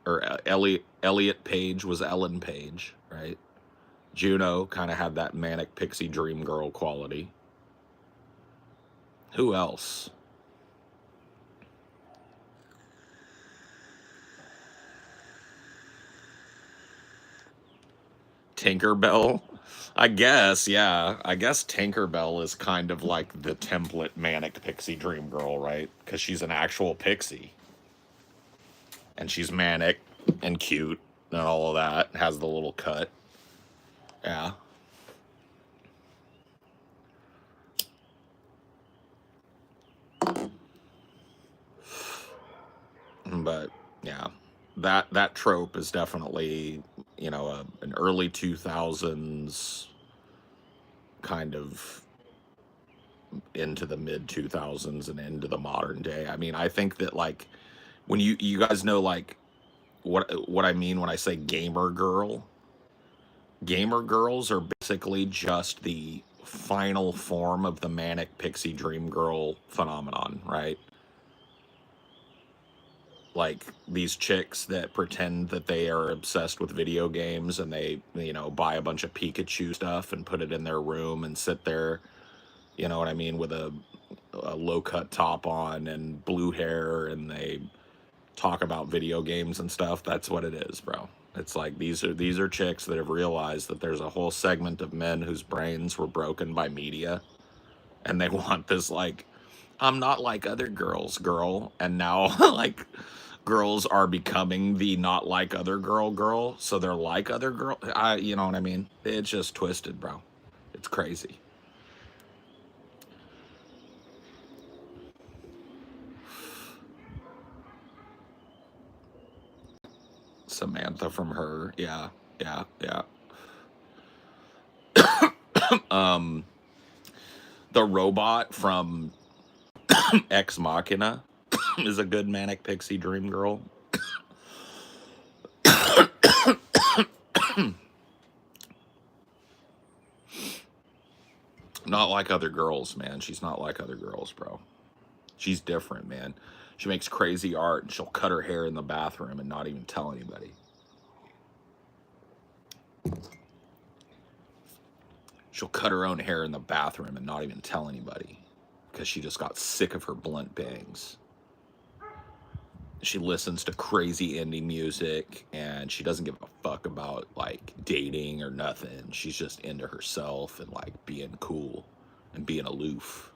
or Elliot Page was Ellen Page, right? Juno kind of had that manic pixie dream girl quality. Who else? Tinkerbell? I guess, yeah. I guess Tinkerbell is kind of like the template manic pixie dream girl, right? Because she's an actual pixie. And she's manic and cute and all of that. Has the little cut. Yeah. But yeah, that trope is definitely, you know, an early 2000s kind of into the mid 2000s and into the modern day. I mean, I think that like when you guys know like what I mean when I say gamer girl. Gamer girls are basically just the final form of the manic pixie dream girl phenomenon, right? Like these chicks that pretend that they are obsessed with video games and they, you know, buy a bunch of Pikachu stuff and put it in their room and sit there, you know what I mean, with a low cut top on and blue hair and they talk about video games and stuff. That's what it is, bro. It's like these are chicks that have realized that there's a whole segment of men whose brains were broken by media and they want this like I'm not like other girls, girl. And now like girls are becoming the not like other girl. So they're like other girl. You know what I mean? It's just twisted, bro. It's crazy. Samantha from Her. Yeah, yeah, yeah. um, the robot from Ex Machina is a good manic pixie dream girl. Not like other girls, man. She's not like other girls, bro. She's different, man. She makes crazy art and she'll cut her hair in the bathroom and not even tell anybody. She'll cut her own hair in the bathroom and not even tell anybody because she just got sick of her blunt bangs. She listens to crazy indie music and she doesn't give a fuck about like dating or nothing. She's just into herself and like being cool and being aloof.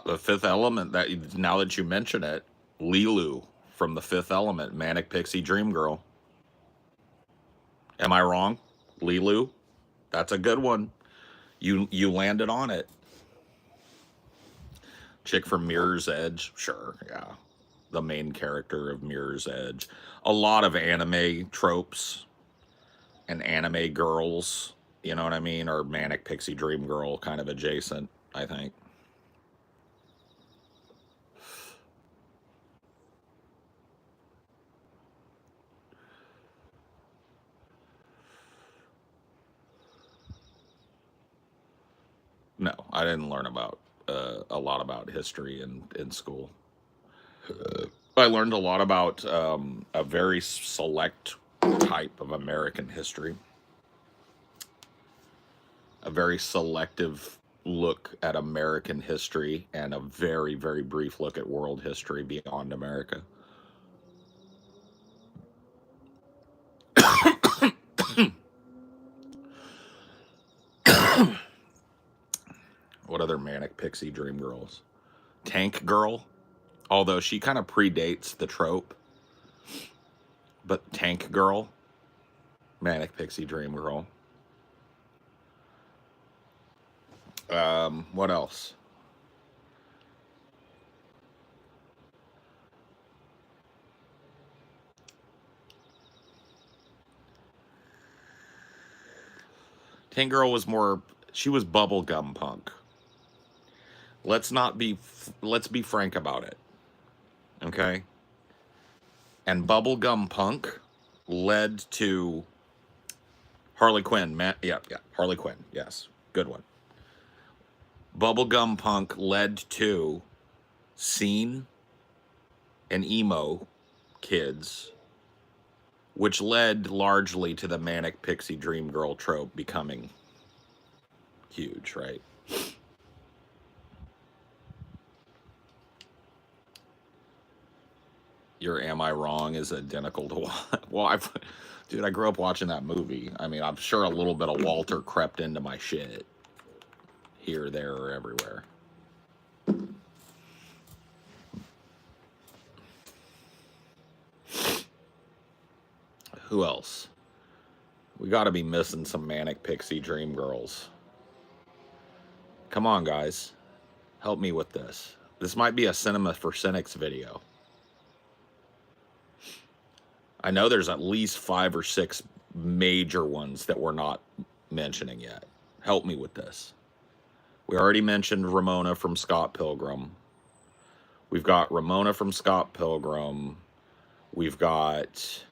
The Fifth Element, that now that you mention it, Lilu from the Fifth Element, Manic Pixie Dream Girl. Am I wrong? Lilu? That's a good one. You landed on it. Chick from Mirror's Edge, sure, yeah. The main character of Mirror's Edge. A lot of anime tropes and anime girls, you know what I mean, are Manic Pixie Dream Girl kind of adjacent, I think. No, I didn't learn about a lot about history in school. I learned a lot about a very select type of American history, a very selective look at American history, and a very, very brief look at world history beyond America. What other Manic Pixie Dream Girls? Tank Girl, although she kind of predates the trope, but Tank Girl, Manic Pixie Dream Girl. What else? Tank Girl was more, she was bubblegum punk. Let's be frank about it. Okay? And bubblegum punk led to Harley Quinn. Yeah, Harley Quinn. Yes. Good one. Bubblegum punk led to scene and emo kids, which led largely to the Manic Pixie Dream Girl trope becoming huge, right? Your Am I Wrong is identical to what? Well, dude, I grew up watching that movie. I mean, I'm sure a little bit of Walter crept into my shit here, there, or everywhere. Who else? We got to be missing some Manic Pixie Dream Girls. Come on, guys. Help me with this. This might be a Cinema for Cynics video. I know there's at least 5 or 6 major ones that we're not mentioning yet. Help me with this. We already mentioned Ramona from Scott Pilgrim. We've got Ramona from Scott Pilgrim. We've got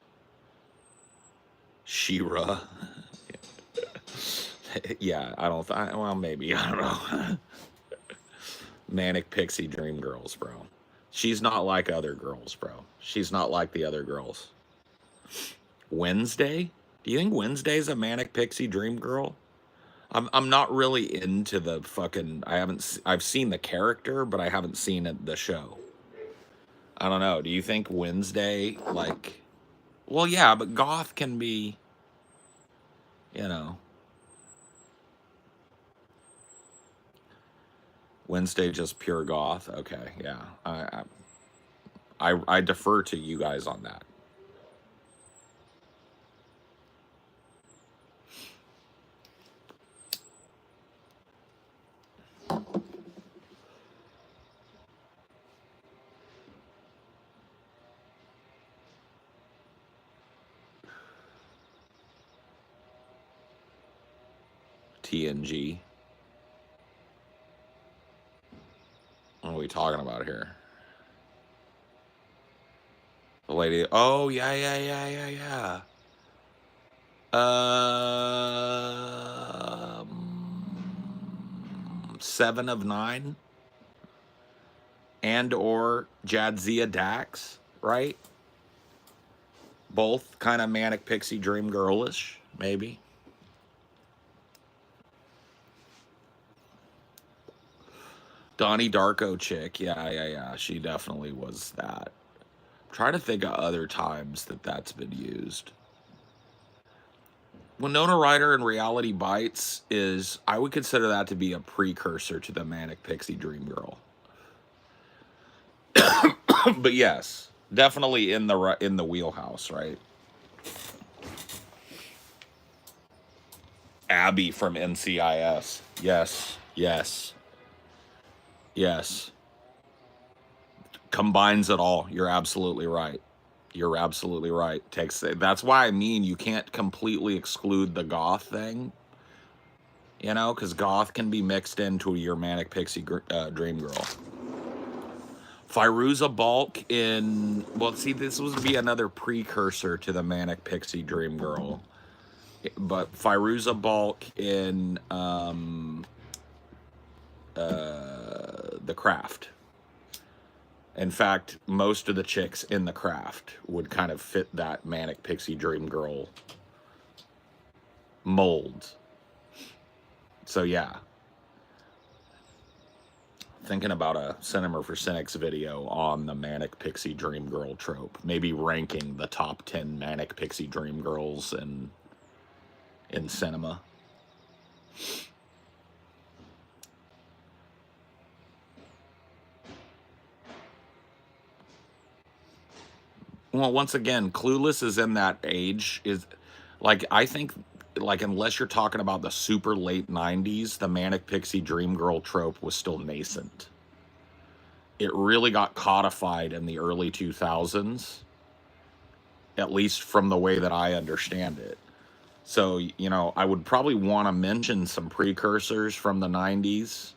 She-Ra. Yeah, well, maybe, I don't know. Manic Pixie Dream Girls, bro. She's not like other girls, bro. She's not like the other girls. Wednesday? Do you think Wednesday's a Manic Pixie Dream Girl? I'm not really into the fucking, I've seen the character, but I haven't seen the show. I don't know. Do you think Wednesday, like, well, yeah, but goth can be, you know. Wednesday just pure goth. Okay, yeah. I defer to you guys on that. TNG. What are we talking about here? The lady. Oh, yeah. Seven of Nine and or Jadzia Dax, right? Both kind of manic pixie dream girlish, maybe. Donnie Darko chick, yeah. She definitely was that. Try to think of other times that that's been used. Winona Ryder in Reality Bites is, I would consider that to be a precursor to the manic pixie dream girl. But yes, definitely in the wheelhouse, right? Abby from NCIS. Yes. Combines it all. You're absolutely right. That's why I mean you can't completely exclude the goth thing, you know, because goth can be mixed into your manic pixie dream girl. Firuza Balk in, well, see, this would be another precursor to the manic pixie dream girl, but Firuza Balk in The Craft. In fact, most of the chicks in The Craft would kind of fit that manic pixie dream girl mold. So yeah. Thinking about a Cinema for Cynics video on the manic pixie dream girl trope. Maybe ranking the top 10 manic pixie dream girls in cinema. Well, once again, Clueless is in that age. Is like, I think, like, unless you're talking about the super late 90s, the manic pixie dream girl trope was still nascent. It really got codified in the early 2000s, at least from the way that I understand it. So, you know, I would probably want to mention some precursors from the 90s,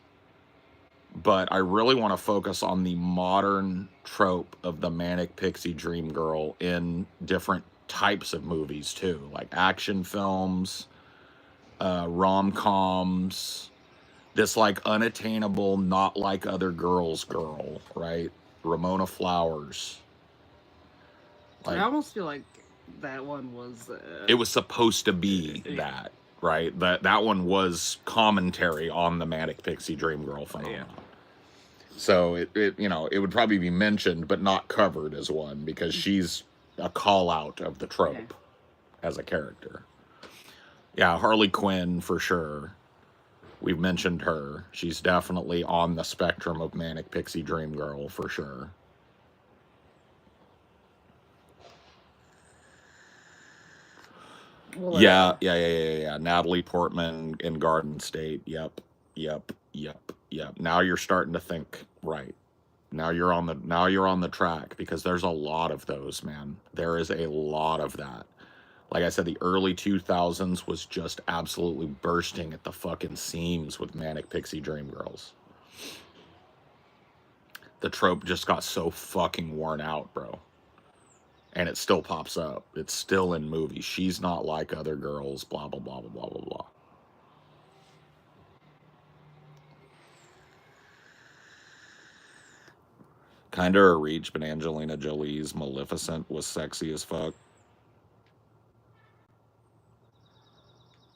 but I really want to focus on the modern trope of the manic pixie dream girl in different types of movies too, like action films, rom-coms, this like unattainable, not like other girls girl, right? Ramona Flowers. I almost feel like that one was... it was supposed to be that, right? That one was commentary on the manic pixie dream girl phenomenon. Yeah. So it you know, it would probably be mentioned but not covered as one because she's a call out of the trope as a character. Yeah, Harley Quinn for sure. We've mentioned her. She's definitely on the spectrum of manic pixie dream girl for sure. Well, yeah. Natalie Portman in Garden State. Yep. Now you're starting to think right. Now you're on the track because there's a lot of those, man. There is a lot of that. Like I said, the early 2000s was just absolutely bursting at the fucking seams with manic pixie dream girls. The trope just got so fucking worn out, bro. And it still pops up. It's still in movies. She's not like other girls, blah, blah, blah, blah, blah, blah, blah. Kinda a reach, but Angelina Jolie's Maleficent was sexy as fuck.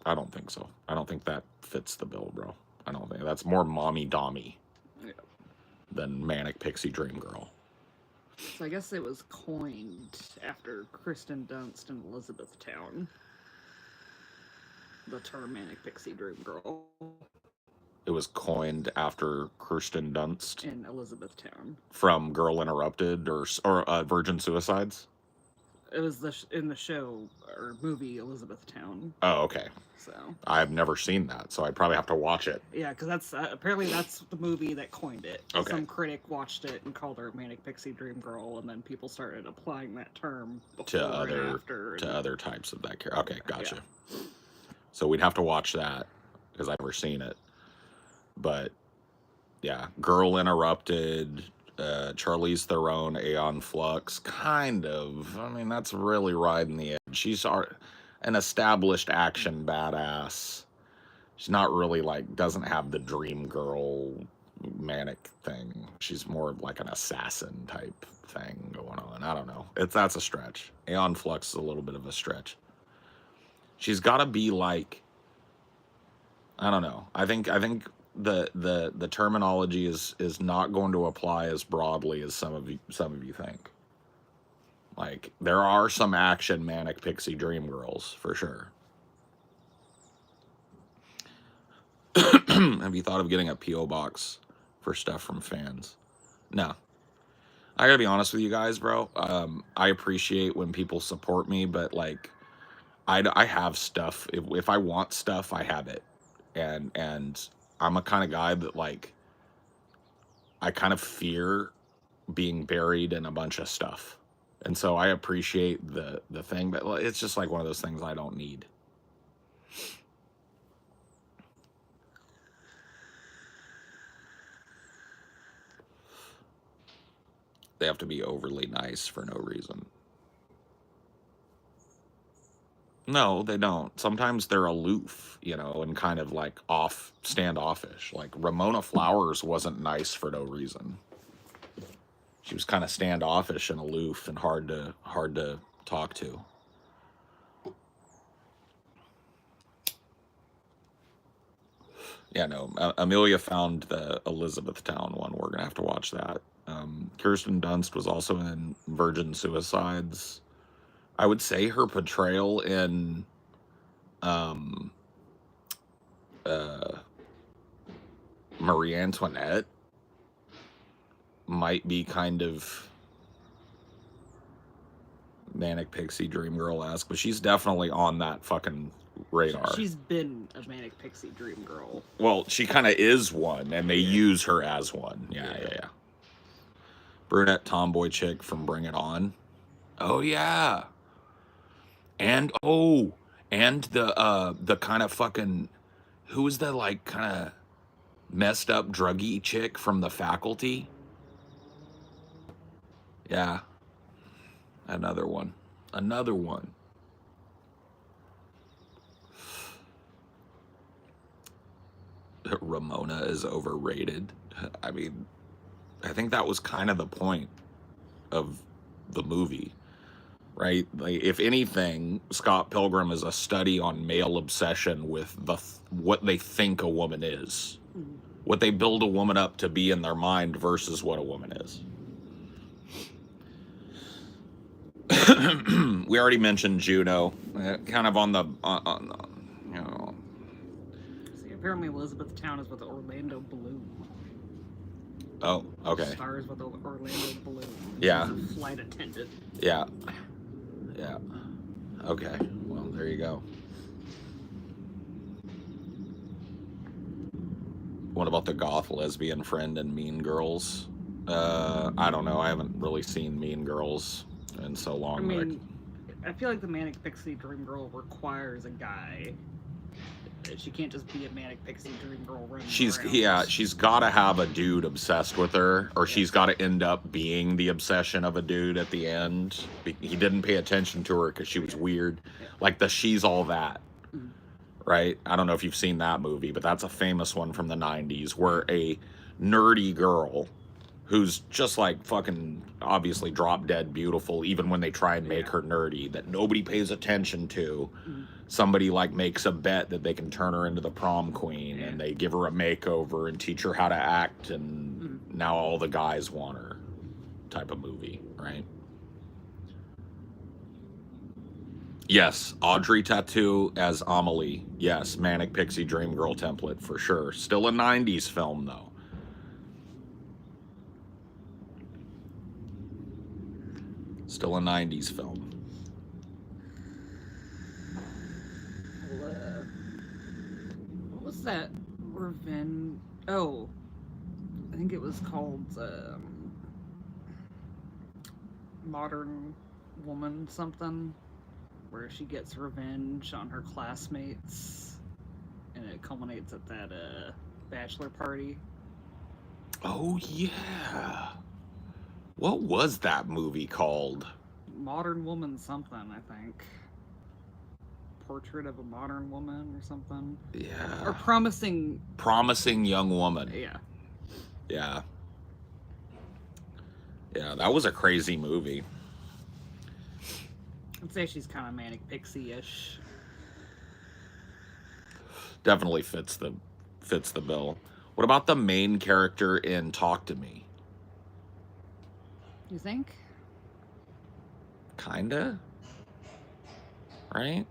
I don't think so. I don't think that fits the bill, bro. I don't think that's more mommy-dommy than manic pixie dream girl. So I guess it was coined after Kristen Dunst and Elizabethtown. The term manic pixie dream girl. It was coined after Kirsten Dunst in Elizabethtown from Girl Interrupted or Virgin Suicides. It was in the show or movie Elizabethtown. Oh, okay. So I've never seen that, so I probably have to watch it. Yeah, because that's apparently that's the movie that coined it. Okay. Some critic watched it and called her Manic Pixie Dream Girl, and then people started applying that term to other types of that character. Okay, gotcha. Yeah. So we'd have to watch that because I've never seen it. But yeah, Girl Interrupted, Charlize Theron, Aeon Flux, kind of. I mean, that's really riding the edge. She's an established action badass. She's not really like, doesn't have the dream girl manic thing. She's more of like an assassin type thing going on. I don't know. That's a stretch. Aeon Flux is a little bit of a stretch. She's got to be like, I don't know. I think the terminology is not going to apply as broadly as some of you think. Like, there are some action manic pixie dream girls for sure. Have you thought of getting a PO box for stuff from fans? No. I gotta be honest with you guys, bro. I appreciate when people support me, but like, I have stuff. If I want stuff, I have it, and I'm a kind of guy that like, I kind of fear being buried in a bunch of stuff, and so I appreciate the thing, but it's just like one of those things I don't need. They have to be overly nice for no reason. No, they don't. Sometimes they're aloof, you know, and kind of like standoffish. Like Ramona Flowers wasn't nice for no reason. She was kind of standoffish and aloof and hard to talk to. Yeah, no. Amelia found the Elizabethtown one. We're gonna have to watch that. Kirsten Dunst was also in Virgin Suicides. I would say her portrayal in Marie Antoinette might be kind of manic pixie dream girl-esque, but she's definitely on that fucking radar. She's been a manic pixie dream girl. Well, she kind of is one, and they use her as one. Yeah. Brunette tomboy chick from Bring It On. Oh yeah. And the kind of fucking, who was the like kind of messed up druggy chick from The Faculty? Yeah. Another one. Ramona is overrated. I mean, I think that was kind of the point of the movie, right? Like, if anything, Scott Pilgrim is a study on male obsession with what they think a woman is, what they build a woman up to be in their mind versus what a woman is. We already mentioned Juno, kind of on the, you know. See, apparently Elizabethtown is with Orlando Bloom. Oh, okay. Stars with Orlando Bloom. Yeah. She's a flight attendant. Yeah. Okay. Well, there you go. What about the goth lesbian friend in Mean Girls? I don't know. I haven't really seen Mean Girls in so long. I mean, I feel like the manic pixie dream girl requires a guy. She can't just be a manic pixie dream girl running around. She's got to have a dude obsessed with her, or she's got to end up being the obsession of a dude at the end. He didn't pay attention to her because she was weird. Like the She's All That, right? I don't know if you've seen that movie, but that's a famous one from the 90s where a nerdy girl who's just like fucking obviously drop dead beautiful, even when they try and make her nerdy, that nobody pays attention to. Somebody like makes a bet that they can turn her into the prom queen, and they give her a makeover and teach her how to act, and now all the guys want her type of movie, right? Yes, Audrey Tautou as Amelie. Yes, Manic Pixie Dream Girl template for sure. Still a 90s film though. Still a 90s film. What was that? Revenge? Oh, I think it was called Modern Woman something, where she gets revenge on her classmates and it culminates at that bachelor party. Oh yeah. What was that movie called? Modern Woman something, I think. Portrait of a Modern Woman or something. Yeah. Or Promising Young Woman. Yeah. Yeah. Yeah, that was a crazy movie. I'd say she's kind of manic pixie-ish. Definitely fits the bill. What about the main character in Talk to Me? You think? Kinda. Right?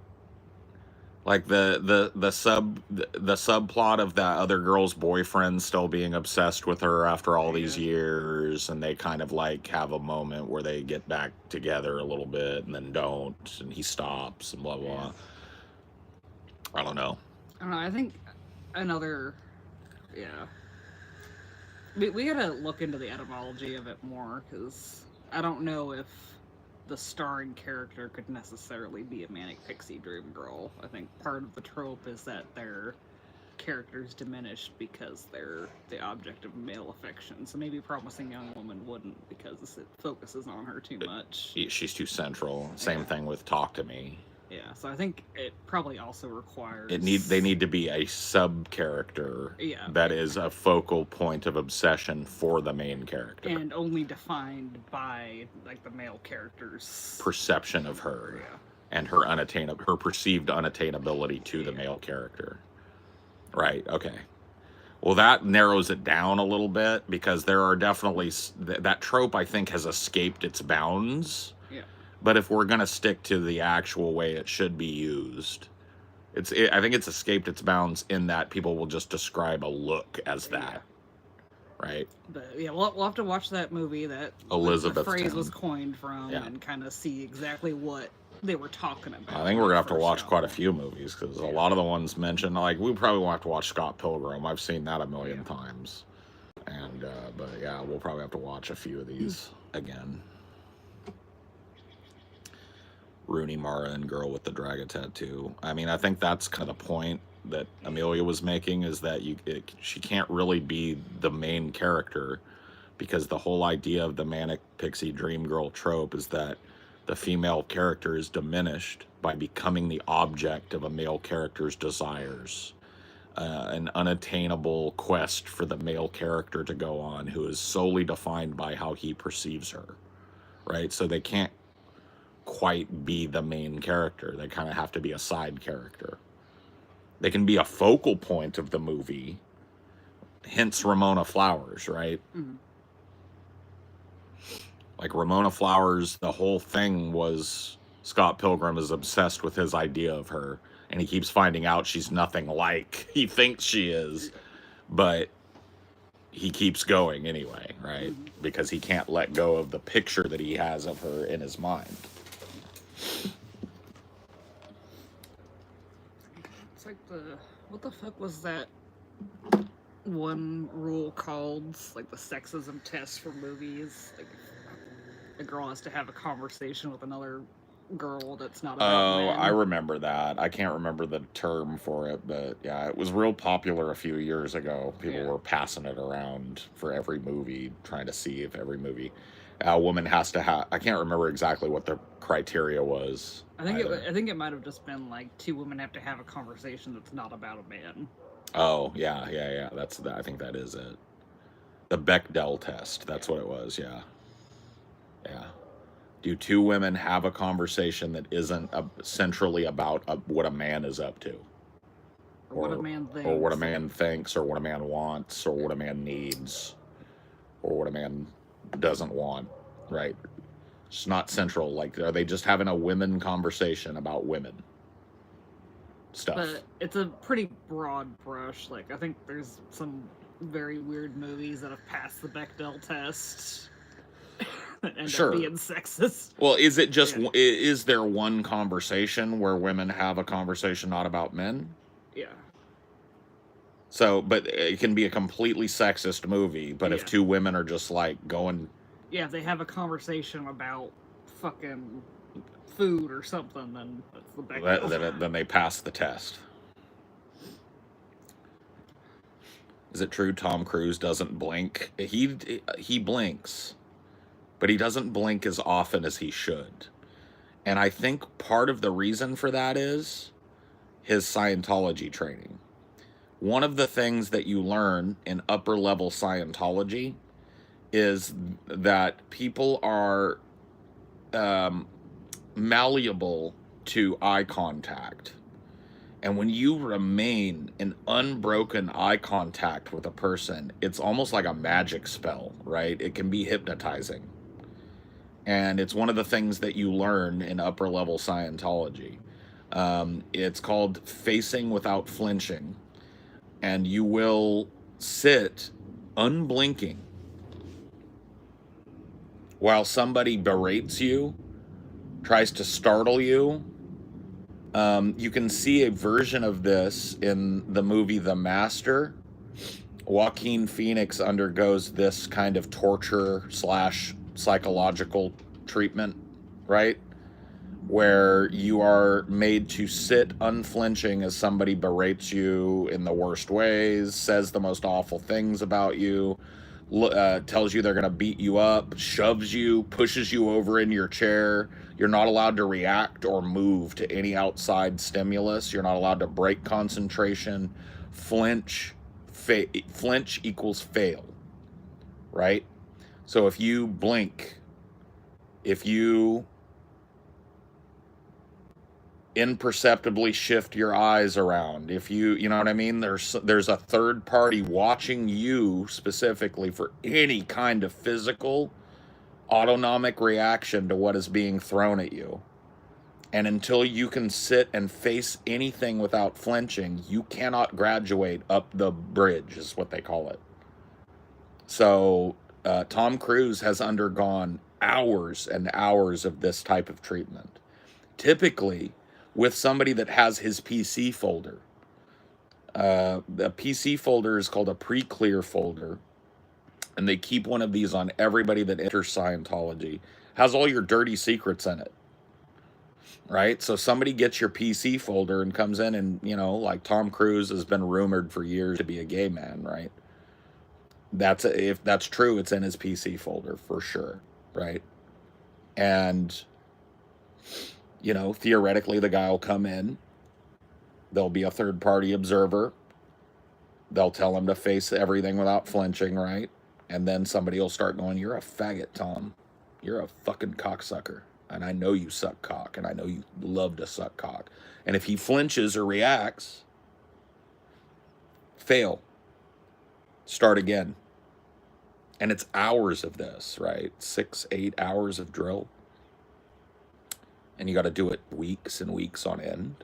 Like the subplot of that other girl's boyfriend still being obsessed with her after all these years, and they kind of like have a moment where they get back together a little bit and then don't, and he stops and blah blah. I don't know. I think another, we gotta look into the etymology of it more, because I don't know if the starring character could necessarily be a manic pixie dream girl. I think part of the trope is that their character's diminished because they're the object of male affection. So maybe Promising Young Woman wouldn't, because it focuses on her too much. She's too central. Same thing with Talk to Me. Yeah, so I think it probably also requires... They need to be a sub-character that is a focal point of obsession for the main character. And only defined by, like, the male character's... perception of her. And her perceived unattainability to the male character. Right, okay. Well, that narrows it down a little bit, because there are definitely... that trope, I think, has escaped its bounds. But if we're going to stick to the actual way it should be used, I think it's escaped its bounds in that people will just describe a look as that. Right? But yeah, we'll have to watch that movie that the phrase was coined from and kind of see exactly what they were talking about. I think we're going to have to watch quite a few movies, because a lot of the ones mentioned, like, we probably won't have to watch Scott Pilgrim. I've seen that a million times. And, but yeah, we'll probably have to watch a few of these again. Rooney Mara and Girl with the Dragon Tattoo. I mean, I think that's kind of the point that Amelia was making, is that she can't really be the main character, because the whole idea of the manic pixie dream girl trope is that the female character is diminished by becoming the object of a male character's desires. An unattainable quest for the male character to go on, who is solely defined by how he perceives her. Right? So they can't quite be the main character. They kind of have to be a side character. They can be a focal point of the movie, hence Ramona Flowers, right? Like Ramona Flowers, the whole thing was Scott Pilgrim is obsessed with his idea of her, and he keeps finding out she's nothing like he thinks she is, but he keeps going anyway, right? Because he can't let go of the picture that he has of her in his mind. It's like what the fuck was that one rule called, like the sexism test for movies? Like, a girl has to have a conversation with another girl that's not about men. I remember that. I can't remember the term for it, but yeah, it was real popular a few years ago. People were passing it around for every movie, trying to see if every movie a woman has to have... I can't remember exactly what the criteria was. I think it might have just been like 2 women have to have a conversation that's not about a man. Oh, yeah. I think that is it. The Bechdel test. That's what it was, yeah. Yeah. Do 2 women have a conversation that isn't centrally about what a man is up to? Or what a man thinks. Or what a man thinks, or what a man wants, or what a man needs, or what a man doesn't want, right? It's not central. Like, are they just having a women conversation about women stuff? But it's a pretty broad brush. Like, I think there's some very weird movies that have passed the Bechdel test that end up being sexist. Well, is it just... is there one conversation where women have a conversation not about men? Yeah. So, but it can be a completely sexist movie, but if 2 women are just, like, going... Yeah, if they have a conversation about fucking food or something, then that's the Bechdel. Then they pass the test. Is it true Tom Cruise doesn't blink? He blinks, but he doesn't blink as often as he should. And I think part of the reason for that is his Scientology training. One of the things that you learn in upper level Scientology is that people are malleable to eye contact. And when you remain in unbroken eye contact with a person, it's almost like a magic spell, right? It can be hypnotizing. And it's one of the things that you learn in upper level Scientology. It's called facing without flinching. And you will sit unblinking while somebody berates you, tries to startle you. You can see a version of this in the movie The Master. Joaquin Phoenix undergoes this kind of torture slash psychological treatment, right? Where you are made to sit unflinching as somebody berates you in the worst ways, says the most awful things about you, tells you they're going to beat you up, shoves you, pushes you over in your chair. You're not allowed to react or move to any outside stimulus. You're not allowed to break concentration. Flinch equals fail, right? So if you blink, if you imperceptibly shift your eyes around, if you know what I mean, there's a third party watching you specifically for any kind of physical autonomic reaction to what is being thrown at you. And until you can sit and face anything without flinching, you cannot graduate up the bridge, is what they call it. So Tom Cruise has undergone hours and hours of this type of treatment, typically with somebody that has his PC folder. The PC folder is called a pre-clear folder, and they keep one of these on everybody that enters Scientology. Has all your dirty secrets in it, right? So somebody gets your PC folder and comes in and, like Tom Cruise has been rumored for years to be a gay man, right? If that's true, it's in his PC folder for sure, right? And theoretically, the guy will come in. There'll be a third-party observer. They'll tell him to face everything without flinching, right? And then somebody will start going, "You're a faggot, Tom. You're a fucking cocksucker. And I know you suck cock, and I know you love to suck cock." And if he flinches or reacts, fail. Start again. And it's hours of this, right? 6-8 hours of drill. And you got to do it weeks and weeks on end.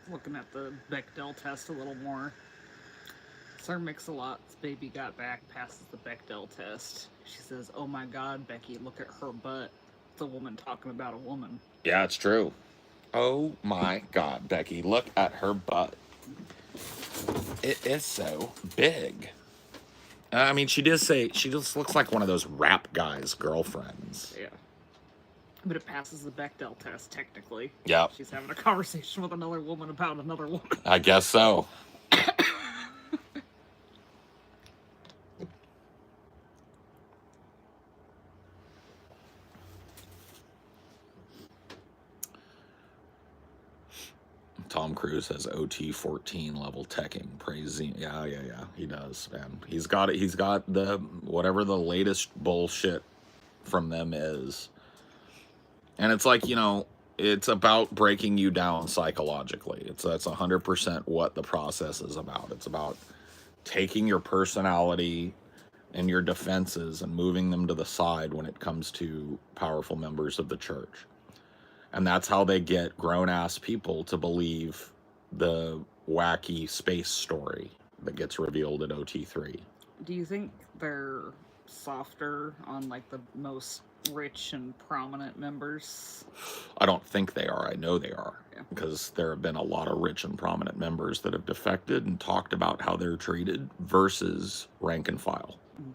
Looking at the Bechdel test a little more. Sir Mix-a-Lot's baby got back, passes the Bechdel test. She says, "Oh my God, Becky, look at her butt." It's a woman talking about a woman. Yeah, it's true. Oh my God, Becky, look at her butt. It is so big. I mean, she did say she just looks like one of those rap guys' girlfriends. Yeah. But it passes the Bechdel test, technically. Yep. She's having a conversation with another woman about another woman. I guess so. Tom Cruise has OT 14 level teching. Praise, yeah, he does, man. He's got the whatever the latest bullshit from them is. And it's like, it's about breaking you down psychologically. That's 100% what the process is about. It's about taking your personality and your defenses and moving them to the side when it comes to powerful members of the church. And that's how they get grown-ass people to believe the wacky space story that gets revealed at OT3. Do you think they're softer on, like, the most rich and prominent members? I don't think they are. I know they are. Yeah. Because there have been a lot of rich and prominent members that have defected and talked about how they're treated versus rank and file. Mm-hmm.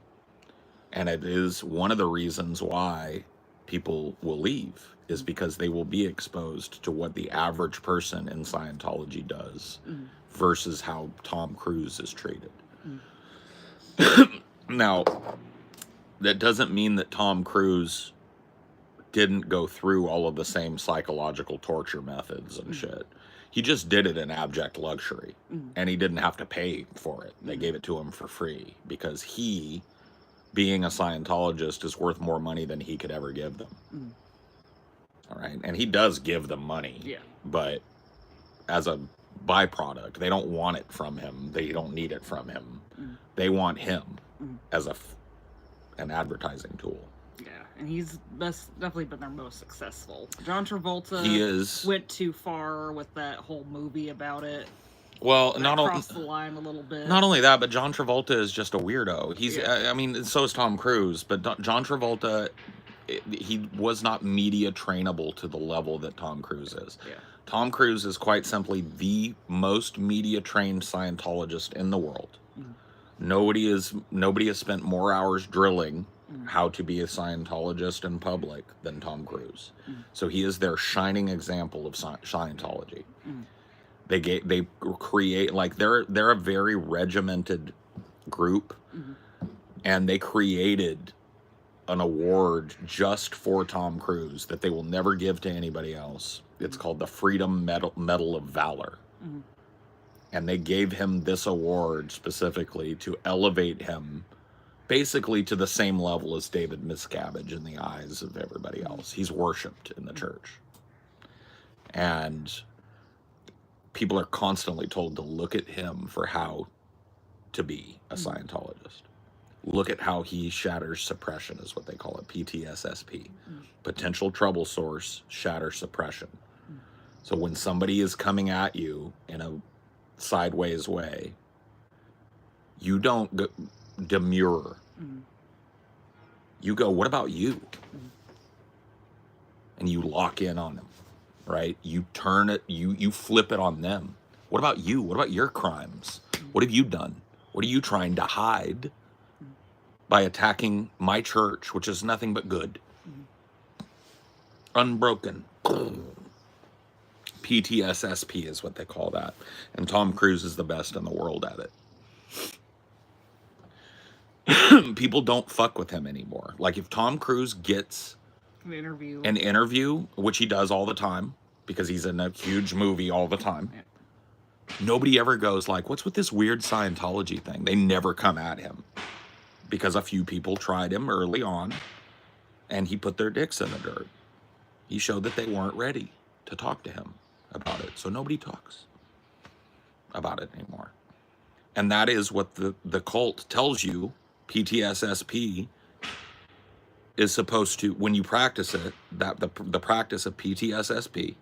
And it is one of the reasons why people will leave is because they will be exposed to what the average person in Scientology does versus how Tom Cruise is treated. Now, that doesn't mean that Tom Cruise didn't go through all of the same psychological torture methods and shit. He just did it in abject luxury, and he didn't have to pay for it. They gave it to him for free because he, being a Scientologist, is worth more money than he could ever give them. All right, and he does give them money, but as a byproduct, they don't want it from him. They don't need it from him. They want him as an advertising tool. Yeah, and he's definitely been their most successful. John Travolta went too far with that whole movie about it. Well, crossed the line a little bit. Not only that, but John Travolta is just a weirdo. He's, I mean, so is Tom Cruise, but John Travolta, he was not media trainable to the level that Tom Cruise is. Yeah. Tom Cruise is quite simply the most media trained Scientologist in the world. Nobody has spent more hours drilling how to be a Scientologist in public than Tom Cruise. So he is their shining example of Scientology. They create, like, they're a very regimented group, and they created an award just for Tom Cruise that they will never give to anybody else. It's called the Freedom Medal of Valor. And they gave him this award specifically to elevate him basically to the same level as David Miscavige in the eyes of everybody else. He's worshipped in the church. And people are constantly told to look at him for how to be a Scientologist. Look at how he shatters suppression, is what they call it, PTSSP. Potential trouble source, shatter suppression. So when somebody is coming at you in a sideways way, you don't demur. You go, what about you? And you lock in on them, right? You turn it, you flip it on them. What about you? What about your crimes? What have you done? What are you trying to hide by attacking my church, which is nothing but good? Unbroken. PTSSP is what they call that. And Tom Cruise is the best in the world at it. People don't fuck with him anymore. Like, if Tom Cruise gets an interview, which he does all the time, because he's in a huge movie all the time, nobody ever goes like, what's with this weird Scientology thing? They never come at him, because a few people tried him early on, and he put their dicks in the dirt. He showed that they weren't ready to talk to him about it, so nobody talks about it anymore. And that is what the cult tells you. PTSSP is supposed to, when you practice it, that the practice of PTSSP,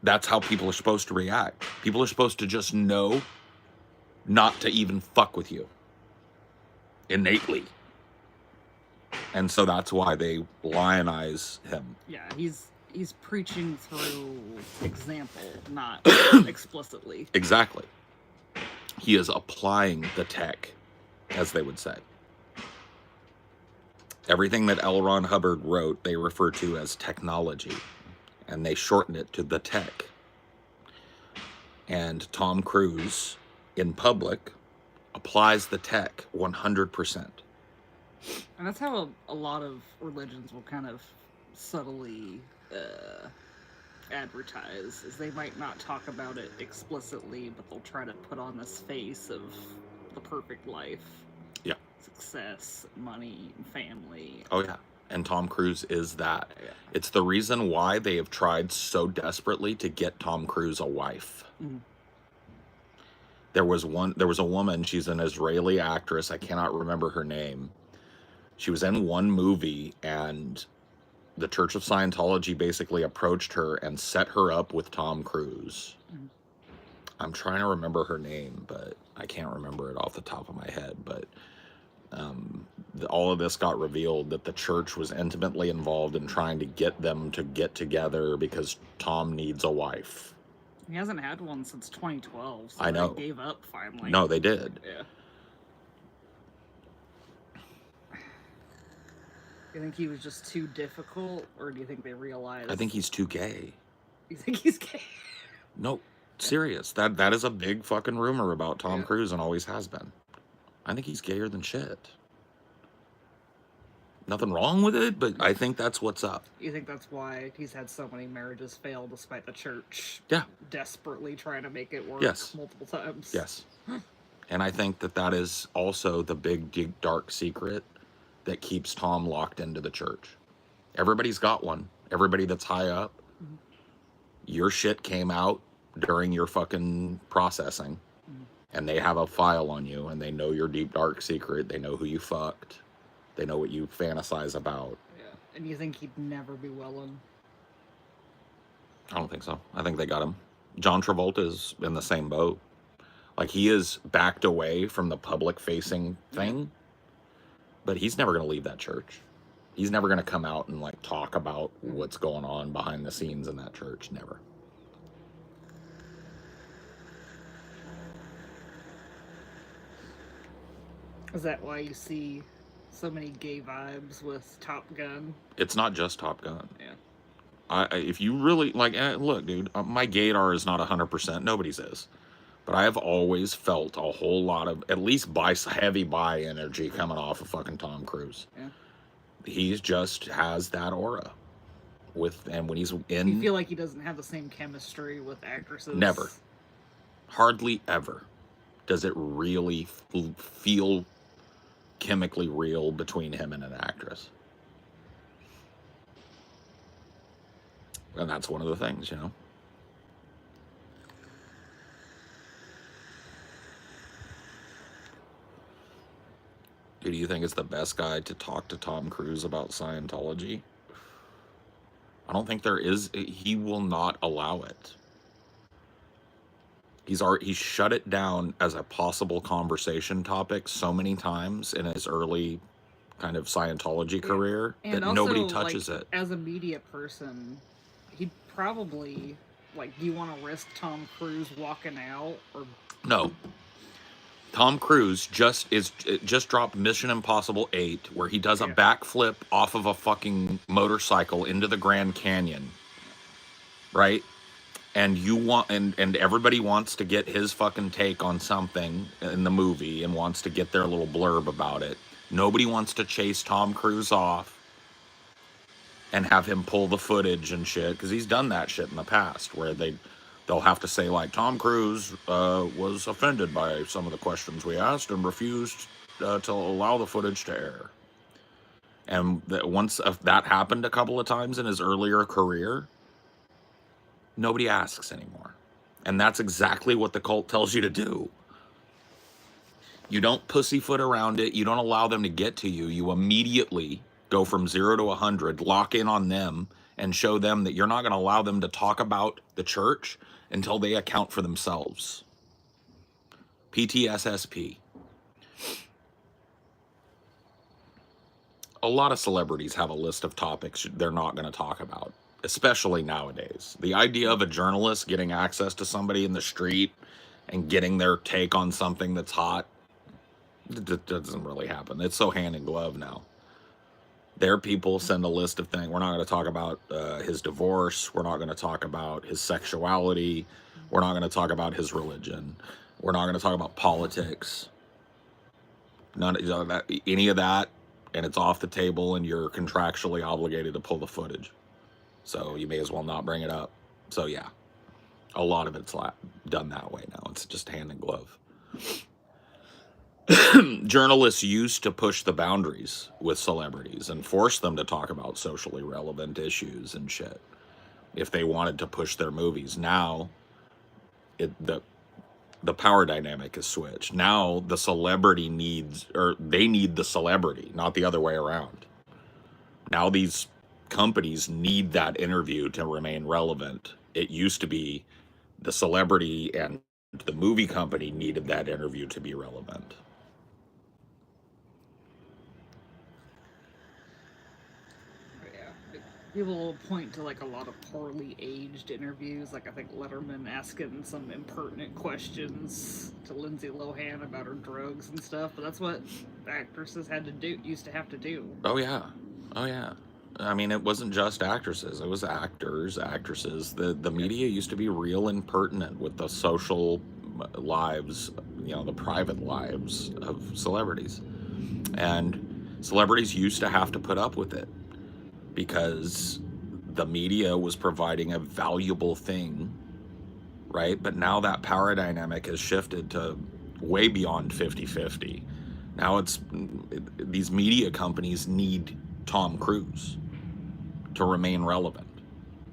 that's how people are supposed to react. People are supposed to just know not to even fuck with you innately. And so that's why they lionize him. Yeah, he's preaching through example, not explicitly. Exactly. He is applying the tech, as they would say. Everything that L. Ron Hubbard wrote, they refer to as technology, and they shorten it to the tech. And Tom Cruise, in public, applies the tech 100%. And that's how a lot of religions will kind of subtly advertise, is they might not talk about it explicitly, but they'll try to put on this face of the perfect life. Yeah. Success, money, family. Oh, yeah. And Tom Cruise is that. Yeah. It's the reason why they have tried so desperately to get Tom Cruise a wife. There was a woman, she's an Israeli actress, I cannot remember her name. She was in one movie, and the Church of Scientology basically approached her and set her up with Tom Cruise. I'm trying to remember her name, but I can't remember it off the top of my head. But all of this got revealed that the church was intimately involved in trying to get them to get together because Tom needs a wife. He hasn't had one since 2012, so I know. They gave up finally. No, they did. Yeah. You think he was just too difficult, or do you think they realized? I think he's too gay. You think he's gay? No, serious. That is a big fucking rumor about Tom Yeah. Cruise and always has been. I think he's gayer than shit. Nothing wrong with it, but I think that's what's up. You think that's why he's had so many marriages fail despite the church Yeah. desperately trying to make it work Yes. multiple times? Yes. And I think that is also the big dark secret that keeps Tom locked into the church. Everybody's got one. Everybody that's high up. Mm-hmm. Your shit came out during your fucking processing. Mm-hmm. And they have a file on you, and they know your deep dark secret. They know who you fucked. They know what you fantasize about. Yeah. And you think he'd never be willing? I don't think so. I think they got him. John Travolta's in the same boat. Like, he is backed away from the public-facing thing, but he's never going to leave that church. He's never going to come out and, like, talk about what's going on behind the scenes in that church. Never. Is that why you see so many gay vibes with Top Gun? It's not just Top Gun. Yeah. If you really, like, look, dude, my gaydar is not 100%. Nobody's is. But I have always felt a whole lot of, at least heavy bi energy coming off of fucking Tom Cruise. Yeah. He just has that aura. And when he's in... You feel like he doesn't have the same chemistry with actresses? Never. Hardly ever does it really feel chemically real between him and an actress. And that's one of the things, you know? Do you think it's the best guy to talk to Tom Cruise about Scientology? I don't think there is. He will not allow it. He's shut it down as a possible conversation topic so many times in his early kind of Scientology career and that also, nobody touches like, it. As a media person, he'd probably, like, do you want to risk Tom Cruise walking out? Or No. Tom Cruise just dropped Mission Impossible 8, where he does a backflip off of a fucking motorcycle into the Grand Canyon. Right? And and everybody wants to get his fucking take on something in the movie and wants to get their little blurb about it. Nobody wants to chase Tom Cruise off and have him pull the footage and shit, because he's done that shit in the past where they'll have to say, like, Tom Cruise was offended by some of the questions we asked and refused to allow the footage to air. And once that happened a couple of times in his earlier career, nobody asks anymore. And that's exactly what the cult tells you to do. You don't pussyfoot around it. You don't allow them to get to you. You immediately go from 0 to 100, lock in on them, and show them that you're not going to allow them to talk about the church until they account for themselves. PTSSP. A lot of celebrities have a list of topics they're not going to talk about, especially nowadays. The idea of a journalist getting access to somebody in the street and getting their take on something that's hot, that doesn't really happen. It's so hand in glove now. Their people send a list of things. We're not going to talk about his divorce. We're not going to talk about his sexuality. We're not going to talk about his religion. We're not going to talk about politics. None of that, any of that, and it's off the table, and you're contractually obligated to pull the footage. So you may as well not bring it up. So yeah, a lot of it's done that way now. It's just hand in glove. Journalists used to push the boundaries with celebrities and force them to talk about socially relevant issues and shit if they wanted to push their movies. Now, the power dynamic is switched. Now the celebrity they need the celebrity, not the other way around. Now these companies need that interview to remain relevant. It used to be the celebrity and the movie company needed that interview to be relevant. People will point to, like, a lot of poorly aged interviews, like I think Letterman asking some impertinent questions to Lindsay Lohan about her drugs and stuff, but that's what actresses used to have to do. Oh yeah. Oh yeah. I mean, it wasn't just actresses. It was actors, actresses. The Yeah. media used to be real and pertinent with the social lives, the private lives of celebrities. And celebrities used to have to put up with it because the media was providing a valuable thing, right? But now that power dynamic has shifted to way beyond 50-50. Now these media companies need Tom Cruise to remain relevant.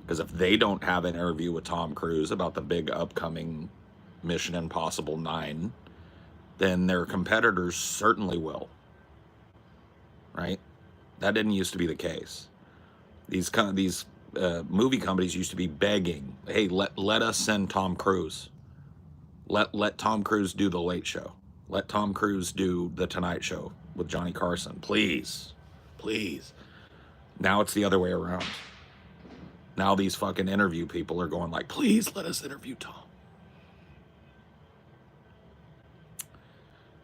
Because if they don't have an interview with Tom Cruise about the big upcoming Mission Impossible 9, then their competitors certainly will, right? That didn't used to be the case. These movie companies used to be begging, "Hey, let us send Tom Cruise. Let Tom Cruise do the Late Show. Let Tom Cruise do the Tonight Show with Johnny Carson, please, please." Now it's the other way around. Now these fucking interview people are going like, "Please let us interview Tom."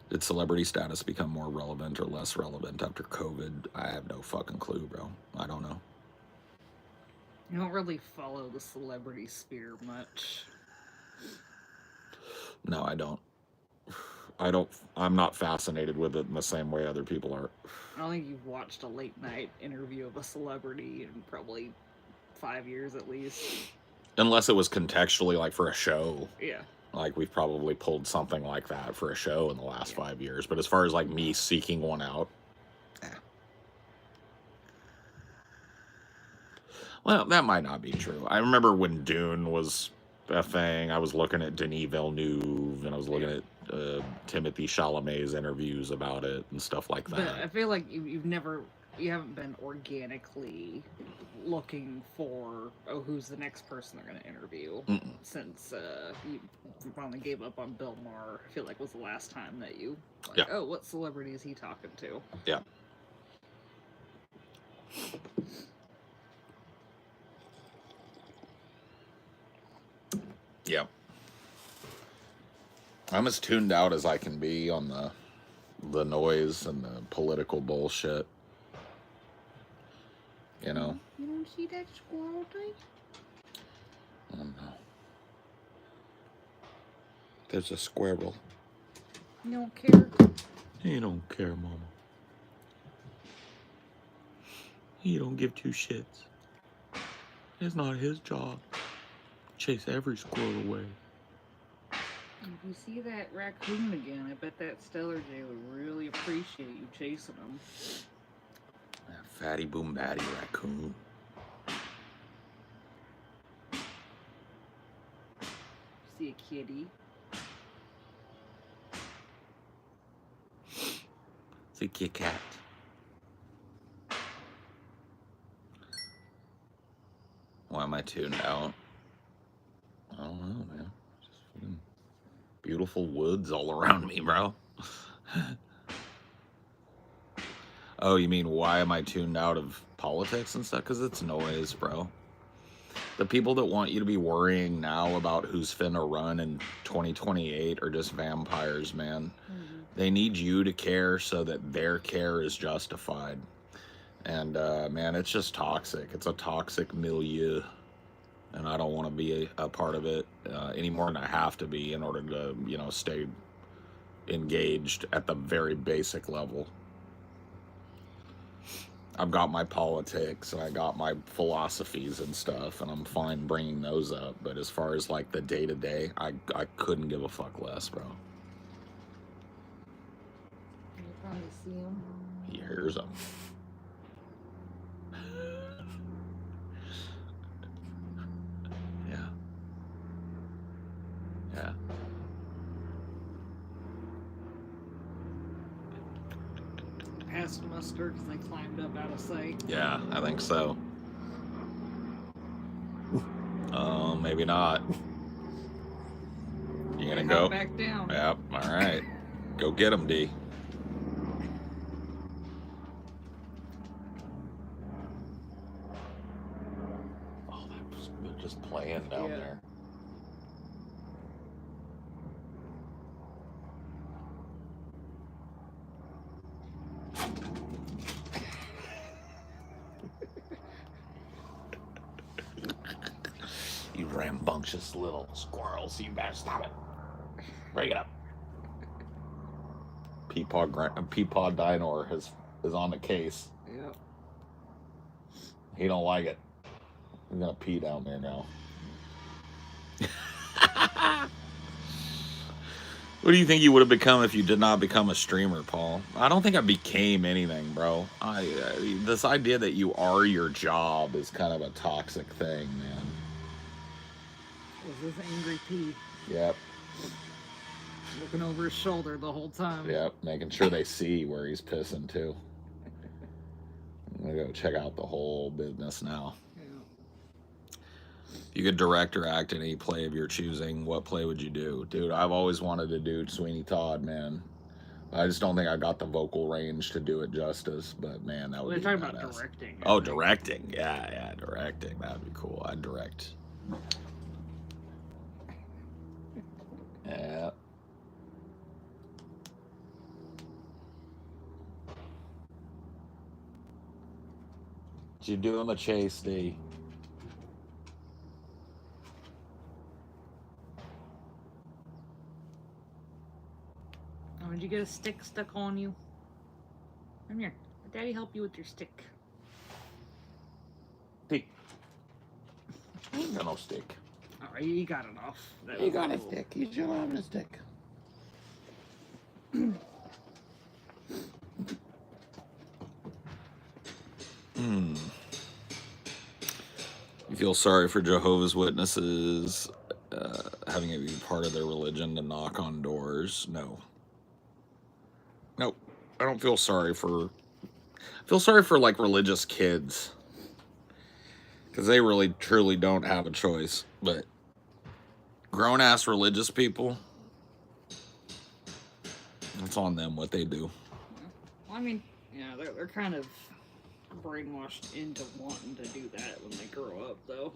Did celebrity status become more relevant or less relevant after COVID? I have no fucking clue, bro. I don't know. I don't really follow the celebrity sphere much. No, I don't. I don't. I'm not fascinated with it in the same way other people are. I don't think you've watched a late night interview of a celebrity in probably 5 years at least. Unless it was contextually like for a show. Yeah. Like we've probably pulled something like that for a show in the last Yeah. 5 years. But as far as like me seeking one out, well, that might not be true. I remember when Dune was a thing, I was looking at Denis Villeneuve and I was looking at Timothy Chalamet's interviews about it and stuff like that. But I feel like you haven't been organically looking for, who's the next person they're going to interview. Mm-mm. Since you finally gave up on Bill Maher. I feel like was the last time that you, Yeah. oh, what celebrity is he talking to? Yeah. Yeah. I'm as tuned out as I can be on the noise and the political bullshit. You know? You don't see that squirrel thing? Oh no. There's a squirrel. You don't care? He don't care, mama. He don't give two shits. It's not his job. Chase every squirrel away. If you see that raccoon again, I bet that Stellar J would really appreciate you chasing him. That fatty boom batty raccoon. See a kitty. See a Kit Kat. Why am I tuned out? I don't know, man. Just fucking beautiful woods all around me, bro. Oh, you mean why am I tuned out of politics and stuff? Because it's noise, bro. The people that want you to be worrying now about who's finna run in 2028 are just vampires, man. Mm-hmm. They need you to care so that their care is justified. And, man, it's just toxic. It's a toxic milieu. And I don't want to be a part of it any more than I have to be in order to, stay engaged at the very basic level. I've got my politics and I got my philosophies and stuff, and I'm fine bringing those up. But as far as like the day-to-day, I couldn't give a fuck less, bro. You probably see him. He hears them. Yeah. Yeah. Past muster because they climbed up out of sight. Yeah, I think so. Oh, maybe not. You gonna go back down? Yep. All right. Go get him, D. Oh, they're just playing down there. Rambunctious little squirrels. You better stop it. Break it up. Peepaw Dinor is on the case. Yep. He don't like it. He's gonna pee down there now. What do you think you would have become if you did not become a streamer, Paul? I don't think I became anything, bro. This idea that you are your job is kind of a toxic thing, man. Was this angry pee? Yep. Looking over his shoulder the whole time. Yep, making sure they see where he's pissing, too. I'm gonna go check out the whole business now. You could direct or act in any play of your choosing. What play would you do? Dude, I've always wanted to do Sweeney Todd, man. I just don't think I got the vocal range to do it justice, but man, that would be talking badass. About directing. Oh, directing. Yeah, directing. That'd be cool. I'd direct. Yeah. What you doing the chase, D? Oh, did you get a stick stuck on you? Come here. Let Daddy help you with your stick. D. I ain't got no stick. Oh, you got it off. You got a stick. You should have a stick. You feel sorry for Jehovah's Witnesses having it be part of their religion to knock on doors? No. Nope. I don't feel sorry for... I feel sorry for, like, religious kids. Because they really, truly don't have a choice. But grown-ass religious people, it's on them what they do. Well, I mean, yeah, they're kind of brainwashed into wanting to do that when they grow up, though.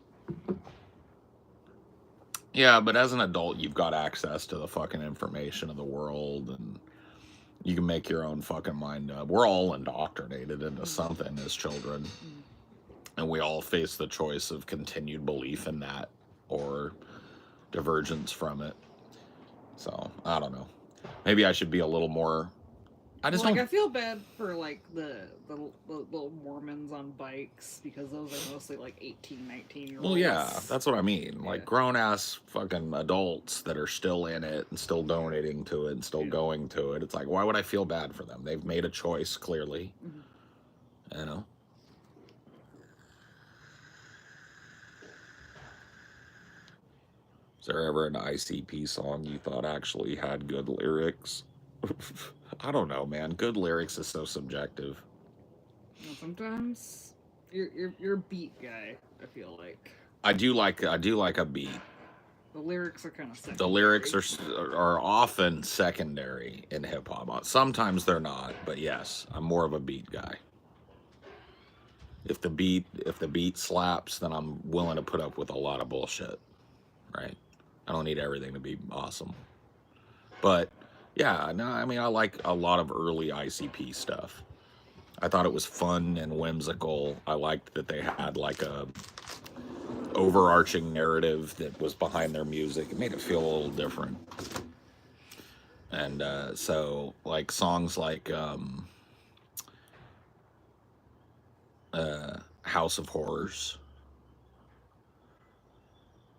Yeah, but as an adult, you've got access to the fucking information of the world, and you can make your own fucking mind up. We're all indoctrinated into something as children, and we all face the choice of continued belief in that or divergence from it. So, I don't know. Maybe I should be a little more... I feel bad for, like, the little Mormons on bikes, because those are mostly, like, 18, 19-year-olds. Well, yeah, that's what I mean. Like, grown-ass fucking adults that are still in it and still donating to it and still going to it. It's like, why would I feel bad for them? They've made a choice, clearly. You know? Is there ever an ICP song you thought actually had good lyrics? I don't know, man. Good lyrics is so subjective. Well, sometimes you're a beat guy, I feel like. I do like a beat. The lyrics are kind of secondary. The lyrics are often secondary in hip hop. Sometimes they're not, but yes, I'm more of a beat guy. If the beat slaps, then I'm willing to put up with a lot of bullshit. Right? I don't need everything to be awesome. But yeah, no, I mean, I like a lot of early ICP stuff. I thought it was fun and whimsical. I liked that they had like a overarching narrative that was behind their music. It made it feel a little different. And so, like, songs like House of Horrors,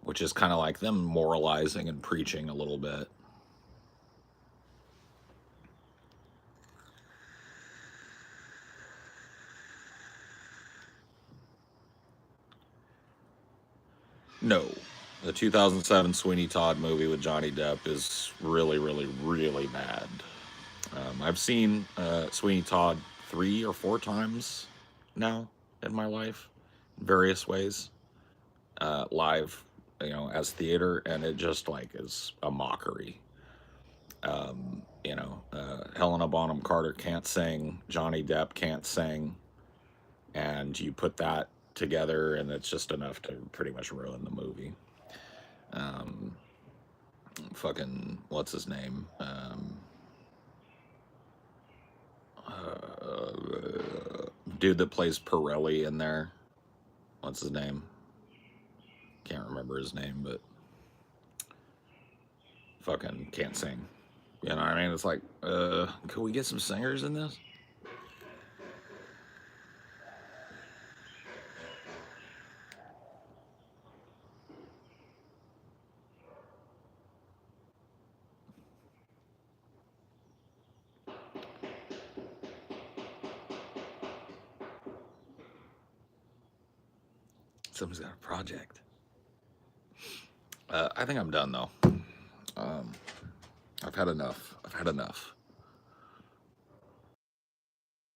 which is kind of like them moralizing and preaching a little bit. No. The 2007 Sweeney Todd movie with Johnny Depp is really, really, really bad. I've seen Sweeney Todd 3 or 4 times now in my life, in various ways, live, you know, as theater, and it just, like, is a mockery. You know, Helena Bonham Carter can't sing, Johnny Depp can't sing, and you put that together and it's just enough to pretty much ruin the movie. Fucking what's his name, dude that plays Pirelli in there, what's his name, can't remember his name, but fucking can't sing. You know what I mean? It's like, could we get some singers in this? Someone's got a project. I think I'm done though. I've had enough.